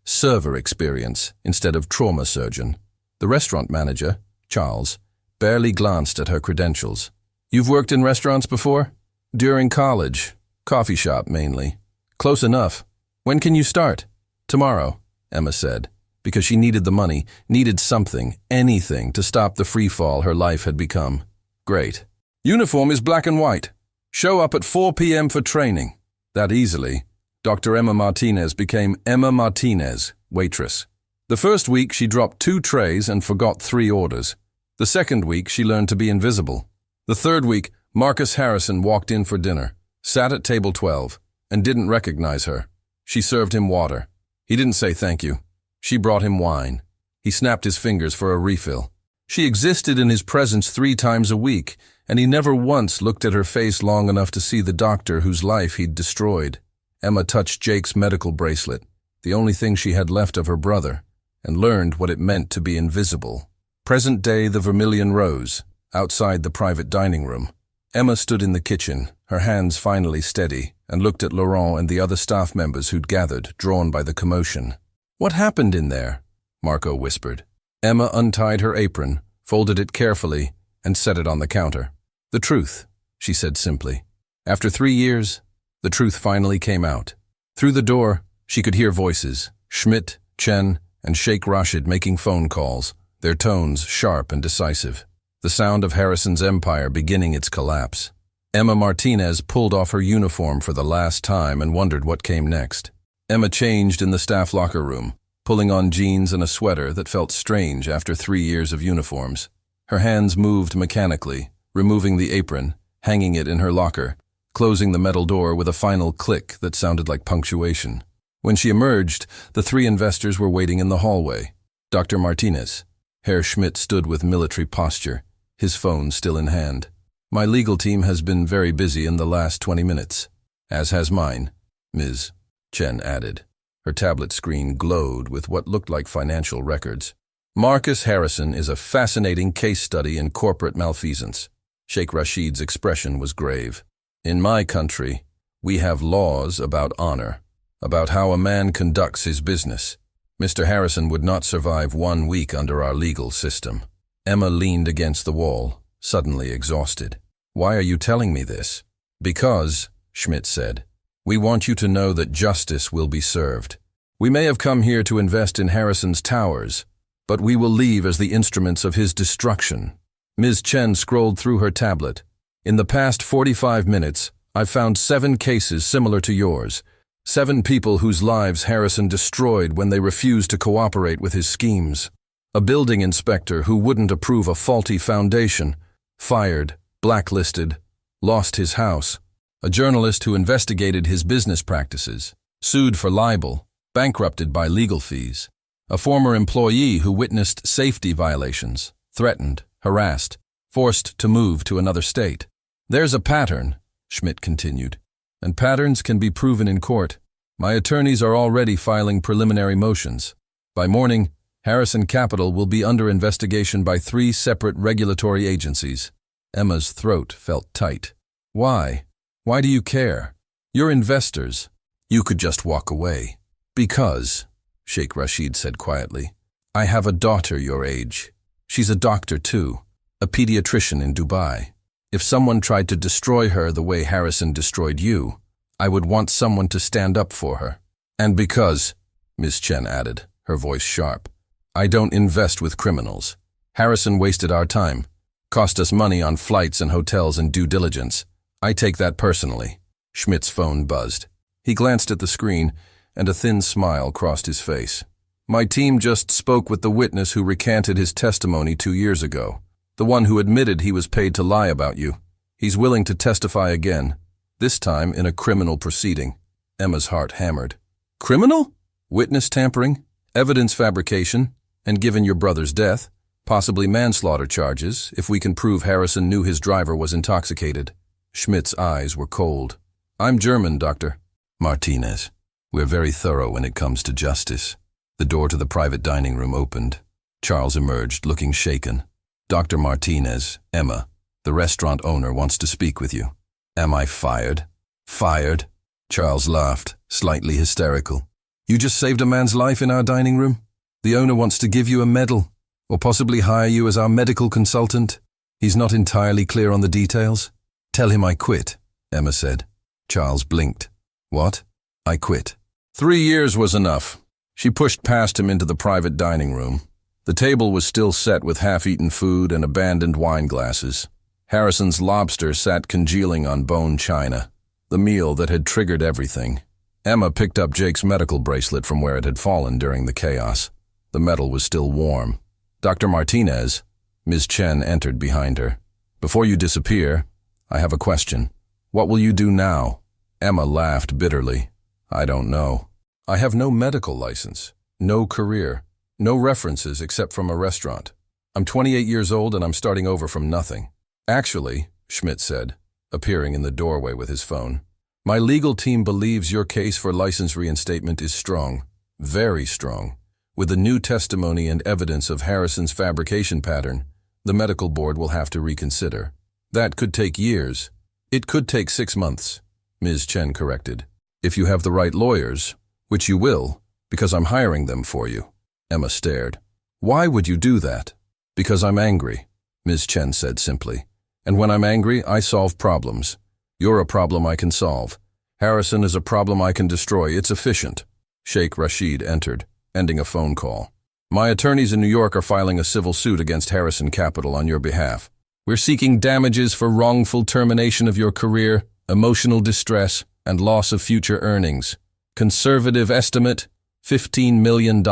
server experience instead of trauma surgeon. The restaurant manager, Charles, barely glanced at her credentials. "You've worked in restaurants before?" "During college. Coffee shop, mainly." "Close enough. When can you start?" "Tomorrow," Emma said, because she needed the money, needed something, anything, to stop the free fall her life had become. "Great. Uniform is black and white. Show up at 4 p.m. for training." That easily, Dr. Emma Martinez became Emma Martinez, waitress. The first week she dropped 2 trays and forgot 3 orders. The second week she learned to be invisible. The third week, Marcus Harrison walked in for dinner, sat at table 12, and didn't recognize her. She served him water. He didn't say thank you. She brought him wine. He snapped his fingers for a refill. She existed in his presence 3 times a week, and he never once looked at her face long enough to see the doctor whose life he'd destroyed. Emma touched Jake's medical bracelet, the only thing she had left of her brother, and learned what it meant to be invisible. Present day the Vermilion Rose, outside the private dining room. Emma stood in the kitchen, her hands finally steady, and looked at Laurent and the other staff members who'd gathered, drawn by the commotion. "What happened in there?" Marco whispered. Emma untied her apron, folded it carefully, and set it on the counter. "The truth," she said simply. After 3 years, the truth finally came out. Through the door, she could hear voices: Schmidt, Chen and Sheikh Rashid making phone calls, their tones sharp and decisive. The sound of Harrison's empire beginning its collapse. Emma Martinez pulled off her uniform for the last time and wondered what came next. Emma changed in the staff locker room, pulling on jeans and a sweater that felt strange after 3 years of uniforms. Her hands moved mechanically, removing the apron, hanging it in her locker, closing the metal door with a final click that sounded like punctuation. When she emerged, the 3 investors were waiting in the hallway. Dr. Martinez. Herr Schmidt stood with military posture, his phone still in hand. My legal team has been very busy in the last 20 minutes. As has mine, Ms. Chen added. Her tablet screen glowed with what looked like financial records. Marcus Harrison is a fascinating case study in corporate malfeasance. Sheikh Rashid's expression was grave. In my country, we have laws about honor, about how a man conducts his business. Mr. Harrison would not survive 1 week under our legal system. Emma leaned against the wall, suddenly exhausted. Why are you telling me this? Because, Schmidt said, we want you to know that justice will be served. We may have come here to invest in Harrison's towers, but we will leave as the instruments of his destruction. Ms. Chen scrolled through her tablet. In the past 45 minutes, I've found 7 cases similar to yours. 7 people whose lives Harrison destroyed when they refused to cooperate with his schemes. A building inspector who wouldn't approve a faulty foundation, fired, blacklisted, lost his house. A journalist who investigated his business practices, sued for libel, bankrupted by legal fees. A former employee who witnessed safety violations, threatened, harassed, forced to move to another state. There's a pattern, Schmidt continued, and patterns can be proven in court. My attorneys are already filing preliminary motions. By morning, Harrison Capital will be under investigation by 3 separate regulatory agencies. Emma's throat felt tight. Why? Why do you care? You're investors. You could just walk away. Because, Sheikh Rashid said quietly, I have a daughter your age. She's a doctor too, a pediatrician in Dubai. If someone tried to destroy her the way Harrison destroyed you, I would want someone to stand up for her. And because, Ms. Chen added, her voice sharp, I don't invest with criminals. Harrison wasted our time, cost us money on flights and hotels and due diligence. I take that personally. Schmidt's phone buzzed. He glanced at the screen, and a thin smile crossed his face. My team just spoke with the witness who recanted his testimony 2 years ago. The one who admitted he was paid to lie about you. He's willing to testify again, this time in a criminal proceeding. Emma's heart hammered. Criminal? Witness tampering, evidence fabrication, and given your brother's death, possibly manslaughter charges if we can prove Harrison knew his driver was intoxicated. Schmidt's eyes were cold. I'm German, Dr. Martinez. We're very thorough when it comes to justice. The door to the private dining room opened. Charles emerged, looking shaken. Dr. Martinez, Emma, the restaurant owner wants to speak with you. Am I fired? Fired? Charles laughed, slightly hysterical. You just saved a man's life in our dining room? The owner wants to give you a medal, or possibly hire you as our medical consultant. He's not entirely clear on the details. Tell him I quit, Emma said. Charles blinked. What? I quit. 3 years was enough. She pushed past him into the private dining room. The table was still set with half-eaten food and abandoned wine glasses. Harrison's lobster sat congealing on bone china, the meal that had triggered everything. Emma picked up Jake's medical bracelet from where it had fallen during the chaos. The metal was still warm. Dr. Martinez, Ms. Chen entered behind her. Before you disappear, I have a question. What will you do now? Emma laughed bitterly. I don't know. I have no medical license, no career, no references except from a restaurant. I'm 28 years old and I'm starting over from nothing. Actually, Schmidt said, appearing in the doorway with his phone, my legal team believes your case for license reinstatement is strong, very strong. With the new testimony and evidence of Harrison's fabrication pattern, the medical board will have to reconsider. That could take years. It could take 6 months, Ms. Chen corrected. If you have the right lawyers, which you will, because I'm hiring them for you. Emma stared. Why would you do that? Because I'm angry, Ms. Chen said simply. And when I'm angry, I solve problems. You're a problem I can solve. Harrison is a problem I can destroy. It's efficient. Sheikh Rashid entered. ending a phone call. My attorneys in New York are filing a civil suit against Harrison Capital on your behalf. We're seeking damages for wrongful termination of your career, emotional distress, and loss of future earnings. Conservative estimate, $15 million.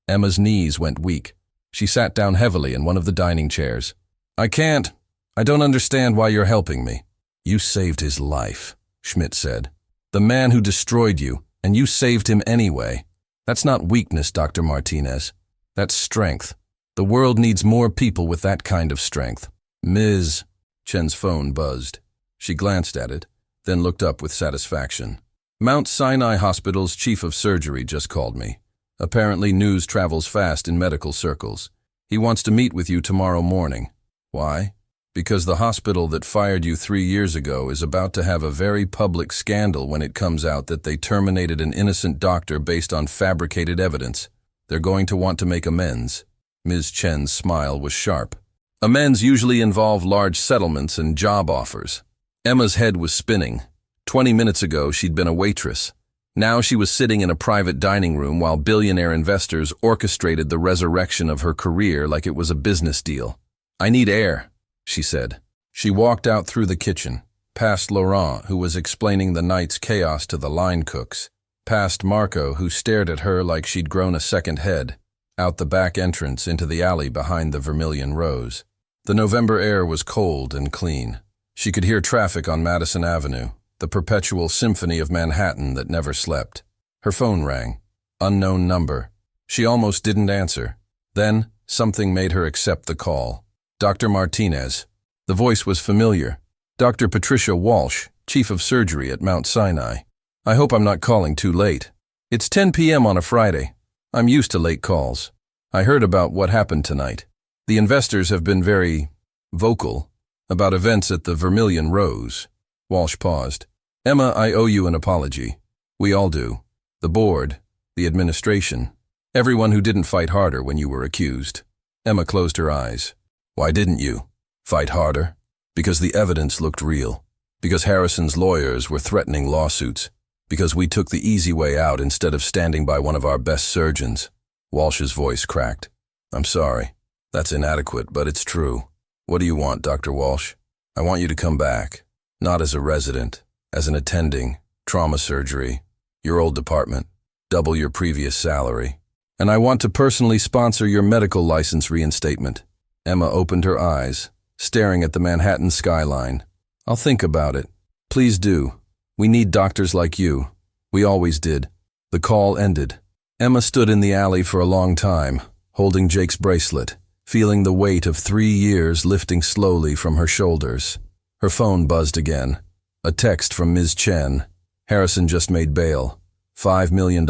Emma's knees went weak. She sat down heavily in one of the dining chairs. I don't understand why you're helping me. You saved his life, Schmidt said. The man who destroyed you, and you saved him anyway. That's not weakness, Dr. Martinez. That's strength. The world needs more people with that kind of strength. Ms. Chen's phone buzzed. She glanced at it, then looked up with satisfaction. Mount Sinai Hospital's chief of surgery just called me. Apparently news travels fast in medical circles. He wants to meet with you tomorrow morning. Why? Because the hospital that fired you 3 years ago is about to have a very public scandal when it comes out that they terminated an innocent doctor based on fabricated evidence. They're going to want to make amends. Ms. Chen's smile was sharp. Amends usually involve large settlements and job offers. Emma's head was spinning. 20 minutes ago, she'd been a waitress. Now she was sitting in a private dining room while billionaire investors orchestrated the resurrection of her career like it was a business deal. I need air, she said. She walked out through the kitchen, past Laurent, who was explaining the night's chaos to the line cooks, past Marco, who stared at her like she'd grown a second head, out the back entrance into the alley behind the Vermilion Rose. The November air was cold and clean. She could hear traffic on Madison Avenue, the perpetual symphony of Manhattan that never slept. Her phone rang. Unknown number. She almost didn't answer. Then, something made her accept the call. Dr. Martinez. The voice was familiar. Dr. Patricia Walsh, chief of surgery at Mount Sinai. I hope I'm not calling too late. It's 10 p.m. on a Friday. I'm used to late calls. I heard about what happened tonight. The investors have been very vocal about events at the Vermilion Rose. Walsh paused. Emma, I owe you an apology. We all do. The board, the administration, everyone who didn't fight harder when you were accused. Emma closed her eyes. Why didn't you fight harder? Because the evidence looked real. Because Harrison's lawyers were threatening lawsuits. Because we took the easy way out instead of standing by one of our best surgeons. Walsh's voice cracked. I'm sorry. That's inadequate, but it's true. What do you want, Dr. Walsh? I want you to come back. Not as a resident, as an attending, trauma surgery, your old department, double your previous salary. And I want to personally sponsor your medical license reinstatement. Emma opened her eyes, staring at the Manhattan skyline. I'll think about it. Please do. We need doctors like you. We always did. The call ended. Emma stood in the alley for a long time, holding Jake's bracelet, feeling the weight of 3 years lifting slowly from her shoulders. Her phone buzzed again. A text from Ms. Chen. Harrison just made bail. $5 million,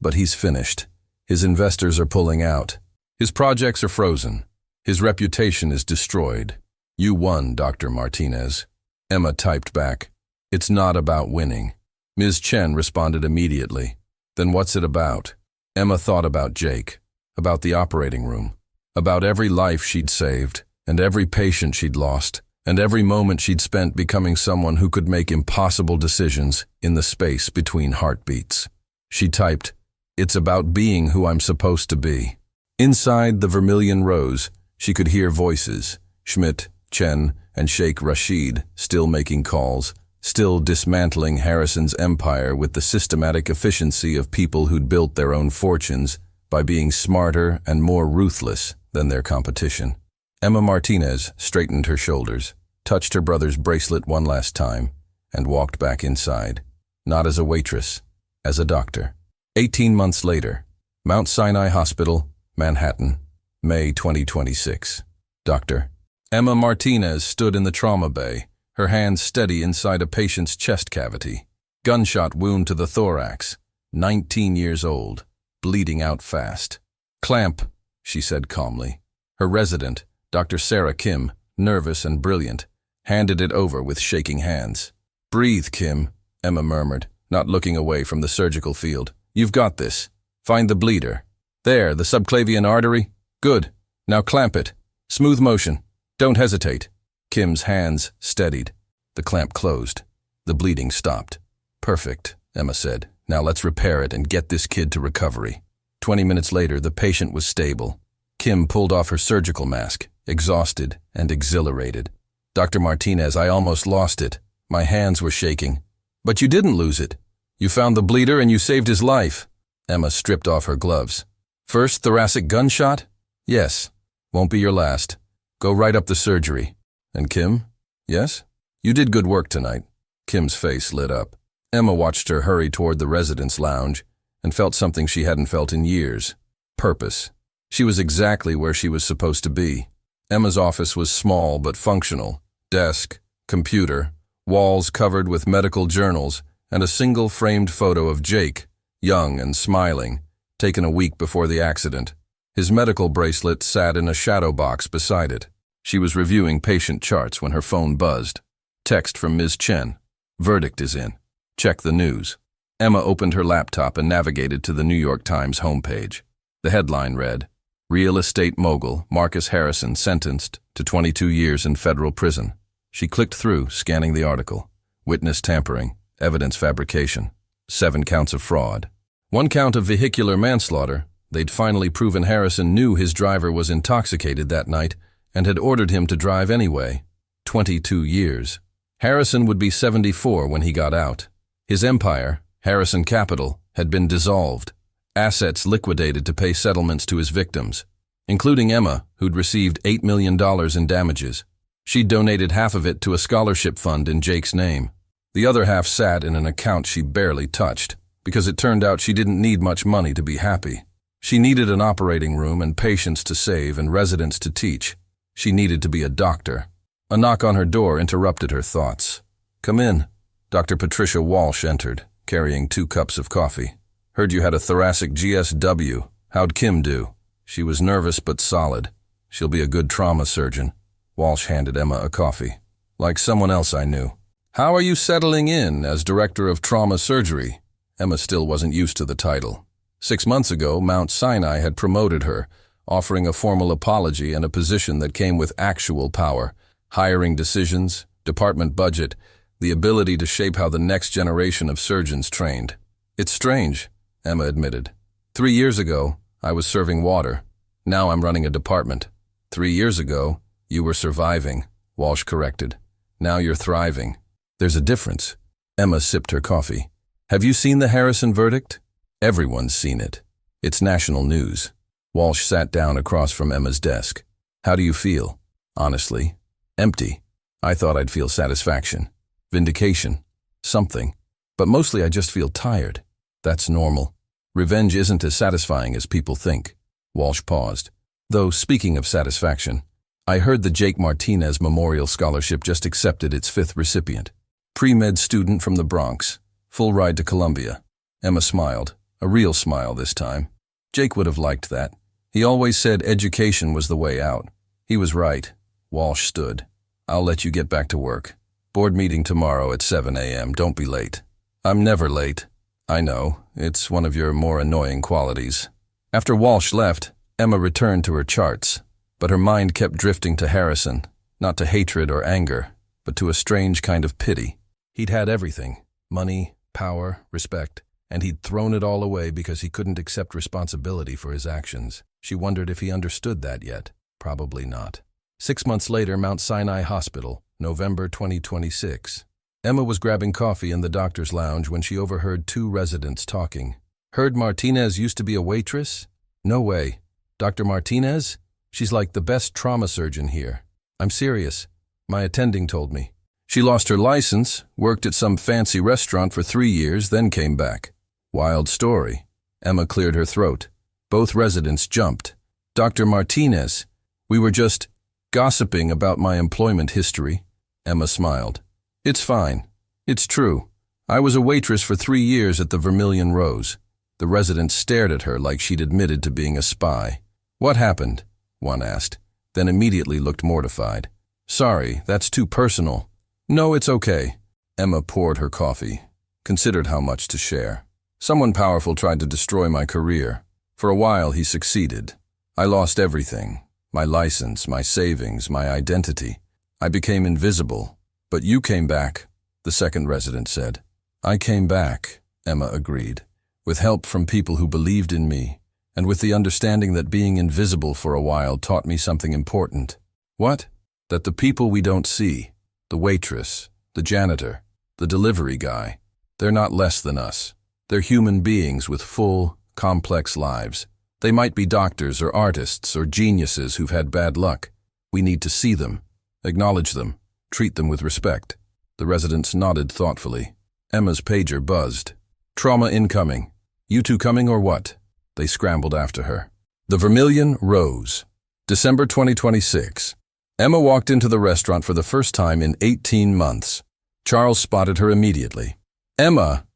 but he's finished. His investors are pulling out. His projects are frozen. His reputation is destroyed. You won, Dr. Martinez. Emma typed back. It's not about winning. Ms. Chen responded immediately. Then what's it about? Emma thought about Jake, about the operating room, about every life she'd saved, and every patient she'd lost, and every moment she'd spent becoming someone who could make impossible decisions in the space between heartbeats. She typed, it's about being who I'm supposed to be. Inside the Vermilion Rose, she could hear voices, Schmidt, Chen, and Sheikh Rashid still making calls, still dismantling Harrison's empire with the systematic efficiency of people who'd built their own fortunes by being smarter and more ruthless than their competition. Emma Martinez straightened her shoulders, touched her brother's bracelet one last time, and walked back inside. Not as a waitress, as a doctor. 18 months later, Mount Sinai Hospital, Manhattan, May 2026. Doctor. Emma Martinez stood in the trauma bay, her hands steady inside a patient's chest cavity. Gunshot wound to the thorax. 19 years old, bleeding out fast. Clamp, she said calmly. Her resident, Dr. Sarah Kim, nervous and brilliant, handed it over with shaking hands. Breathe, Kim, Emma murmured, not looking away from the surgical field. You've got this. Find the bleeder. There, the subclavian artery. Good. Now clamp it. Smooth motion. Don't hesitate. Kim's hands steadied. The clamp closed. The bleeding stopped. Perfect, Emma said. Now let's repair it and get this kid to recovery. 20 minutes later, the patient was stable. Kim pulled off her surgical mask, exhausted and exhilarated. "Dr. Martinez, I almost lost it. My hands were shaking." "But you didn't lose it. You found the bleeder and you saved his life." Emma stripped off her gloves. "First thoracic gunshot?" "Yes. Won't be your last. Go right up the surgery." "And Kim?" "Yes? You did good work tonight." Kim's face lit up. Emma watched her hurry toward the residence lounge and felt something she hadn't felt in years. Purpose. She was exactly where she was supposed to be. Emma's office was small but functional. Desk, computer, walls covered with medical journals, and a single framed photo of Jake, young and smiling, taken a week before the accident. His medical bracelet sat in a shadow box beside it. She was reviewing patient charts when her phone buzzed. Text from Ms. Chen. "Verdict is in. Check the news." Emma opened her laptop and navigated to the New York Times homepage. The headline read, "Real estate mogul Marcus Harrison sentenced to 22 years in federal prison." She clicked through, scanning the article. Witness tampering, evidence fabrication, 7 counts of fraud. 1 count of vehicular manslaughter. They'd finally proven Harrison knew his driver was intoxicated that night and had ordered him to drive anyway. 22 years. Harrison would be 74 when he got out. His empire, Harrison Capital, had been dissolved. Assets liquidated to pay settlements to his victims, including Emma, who'd received $8 million in damages. She'd donated half of it to a scholarship fund in Jake's name. The other half sat in an account she barely touched, because it turned out she didn't need much money to be happy. She needed an operating room and patients to save and residents to teach. She needed to be a doctor. A knock on her door interrupted her thoughts. "Come in." Dr. Patricia Walsh entered, carrying 2 cups of coffee. "Heard you had a thoracic GSW. How'd Kim do?" She was nervous but solid. "She'll be a good trauma surgeon." Walsh handed Emma a coffee. "Like someone else I knew." "How are you settling in as director of trauma surgery?" Emma still wasn't used to the title. 6 months ago, Mount Sinai had promoted her, offering a formal apology and a position that came with actual power, hiring decisions, department budget, the ability to shape how the next generation of surgeons trained. "It's strange," Emma admitted. 3 years ago, I was serving water. Now I'm running a department. 3 years ago, you were surviving," Walsh corrected. "Now you're thriving. There's a difference." Emma sipped her coffee. "Have you seen the Harrison verdict?" "Everyone's seen it. It's national news." Walsh sat down across from Emma's desk. "How do you feel?" "Honestly, empty. I thought I'd feel satisfaction, vindication, something. But mostly I just feel tired. That's normal. Revenge isn't as satisfying as people think." Walsh paused. "Though, speaking of satisfaction, I heard the Jake Martinez Memorial Scholarship just accepted its 5th recipient. Pre-med student from the Bronx. Full ride to Columbia." Emma smiled, a real smile this time. Jake would have liked that. He always said education was the way out. He was right. Walsh stood. "I'll let you get back to work. Board meeting tomorrow at 7 a.m. Don't be late." "I'm never late." "I know. It's one of your more annoying qualities." After Walsh left, Emma returned to her charts, but her mind kept drifting to Harrison, not to hatred or anger, but to a strange kind of pity. He'd had everything: money, power, respect, and he'd thrown it all away because he couldn't accept responsibility for his actions. She wondered if he understood that yet. Probably not. 6 months later, Mount Sinai Hospital, November 2026. Emma was grabbing coffee in the doctor's lounge when she overheard 2 residents talking. "Heard Martinez used to be a waitress?" "No way. Dr. Martinez? She's like the best trauma surgeon here." "I'm serious. My attending told me. She lost her license, worked at some fancy restaurant for 3 years, then came back." "Wild story." Emma cleared her throat. Both residents jumped. "Dr. Martinez, we were just gossiping about my employment history." Emma smiled. "It's fine. It's true. I was a waitress for 3 years at the Vermilion Rose." The residents stared at her like she'd admitted to being a spy. "What happened?" one asked, then immediately looked mortified. "Sorry, that's too personal." "No, it's okay." Emma poured her coffee, considered how much to share. "Someone powerful tried to destroy my career. For a while he succeeded. I lost everything. My license, my savings, my identity. I became invisible. But you came back," the second resident said. "I came back," Emma agreed, "with help from people who believed in me. and with the understanding that being invisible for a while taught me something important. What? That the people we don't see, the waitress, the janitor, the delivery guy, they're not less than us. They're human beings with full, complex lives. They might be doctors or artists or geniuses who've had bad luck. We need to see them, acknowledge them, treat them with respect. The residents nodded thoughtfully. Emma's pager buzzed. Trauma incoming. You two coming or what? They scrambled after her. The Vermilion rose. December 2026. Emma walked into the restaurant for the first time in 18 months. Charles spotted her immediately. Emma,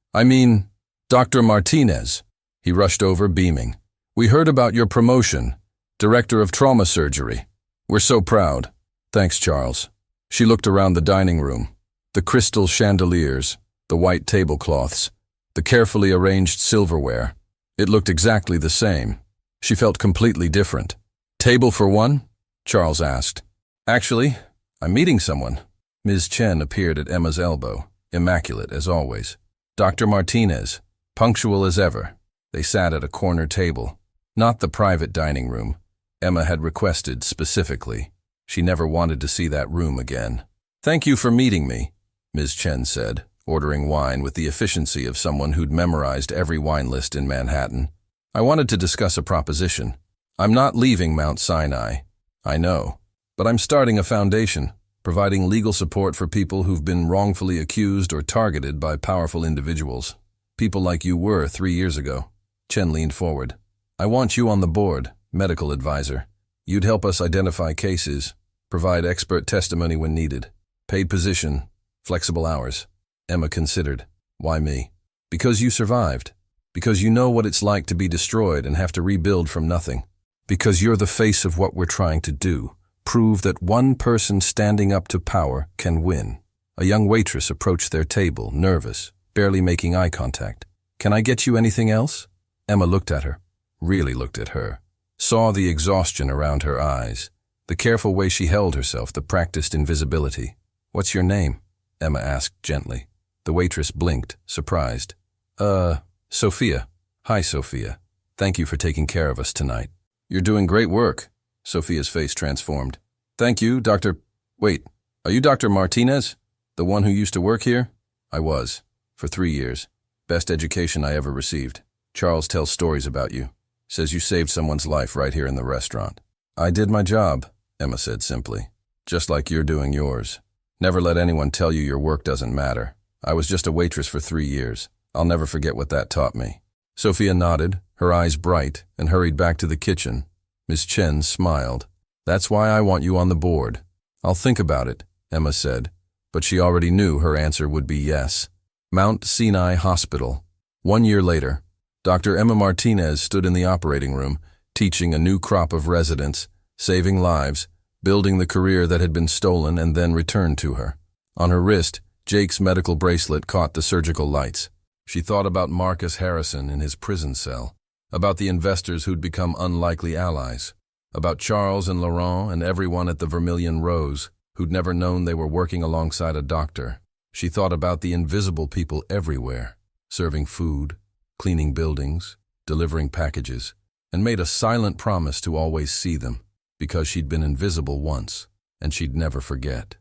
Dr. Martinez. He rushed over, beaming. We heard about your promotion, Director of Trauma Surgery. We're so proud. Thanks, Charles. She looked around the dining room. The crystal chandeliers, the white tablecloths, the carefully arranged silverware. It looked exactly the same. She felt completely different. Table for one? Charles asked. Actually, I'm meeting someone. Ms. Chen appeared at Emma's elbow, immaculate as always. Dr. Martinez, punctual as ever. They sat at a corner table. Not the private dining room. Emma had requested specifically. She never wanted to see that room again. Thank you for meeting me, Ms. Chen said, ordering wine with the efficiency of someone who'd memorized every wine list in Manhattan. I wanted to discuss a proposition. I'm not leaving Mount Sinai. I know. But I'm starting a foundation, providing legal support for people who've been wrongfully accused or targeted by powerful individuals. People like you were 3 years ago. Chen leaned forward. I want you on the board, medical advisor. You'd help us identify cases, provide expert testimony when needed. Paid position, flexible hours. Emma considered. Why me? Because you survived. Because you know what it's like to be destroyed and have to rebuild from nothing. Because you're the face of what we're trying to do. Prove that one person standing up to power can win. A young waitress approached their table, nervous, barely making eye contact. Can I get you anything else? Emma looked at her, really looked at her, saw the exhaustion around her eyes, the careful way she held herself, the practiced invisibility. What's your name? Emma asked gently. The waitress blinked, surprised. Sophia. Hi, Sophia. Thank you for taking care of us tonight. You're doing great work. Sophia's face transformed. Thank you, Dr. Wait, are you Dr. Martinez? The one who used to work here? I was, for 3 years. Best education I ever received. Charles tells stories about you. Says you saved someone's life right here in the restaurant. I did my job, Emma said simply. Just like you're doing yours. Never let anyone tell you your work doesn't matter. I was just a waitress for 3 years. I'll never forget what that taught me. Sophia nodded, her eyes bright, and hurried back to the kitchen. Miss Chen smiled. That's why I want you on the board. I'll think about it, Emma said, but she already knew her answer would be yes. Mount Sinai Hospital. 1 year later, Dr. Emma Martinez stood in the operating room, teaching a new crop of residents, saving lives, building the career that had been stolen and then returned to her. On her wrist, Jake's medical bracelet caught the surgical lights. She thought about Marcus Harrison in his prison cell, about the investors who'd become unlikely allies, about Charles and Laurent and everyone at the Vermilion Rose who'd never known they were working alongside a doctor. She thought about the invisible people everywhere, serving food, cleaning buildings, delivering packages, and made a silent promise to always see them, because she'd been invisible once, and she'd never forget.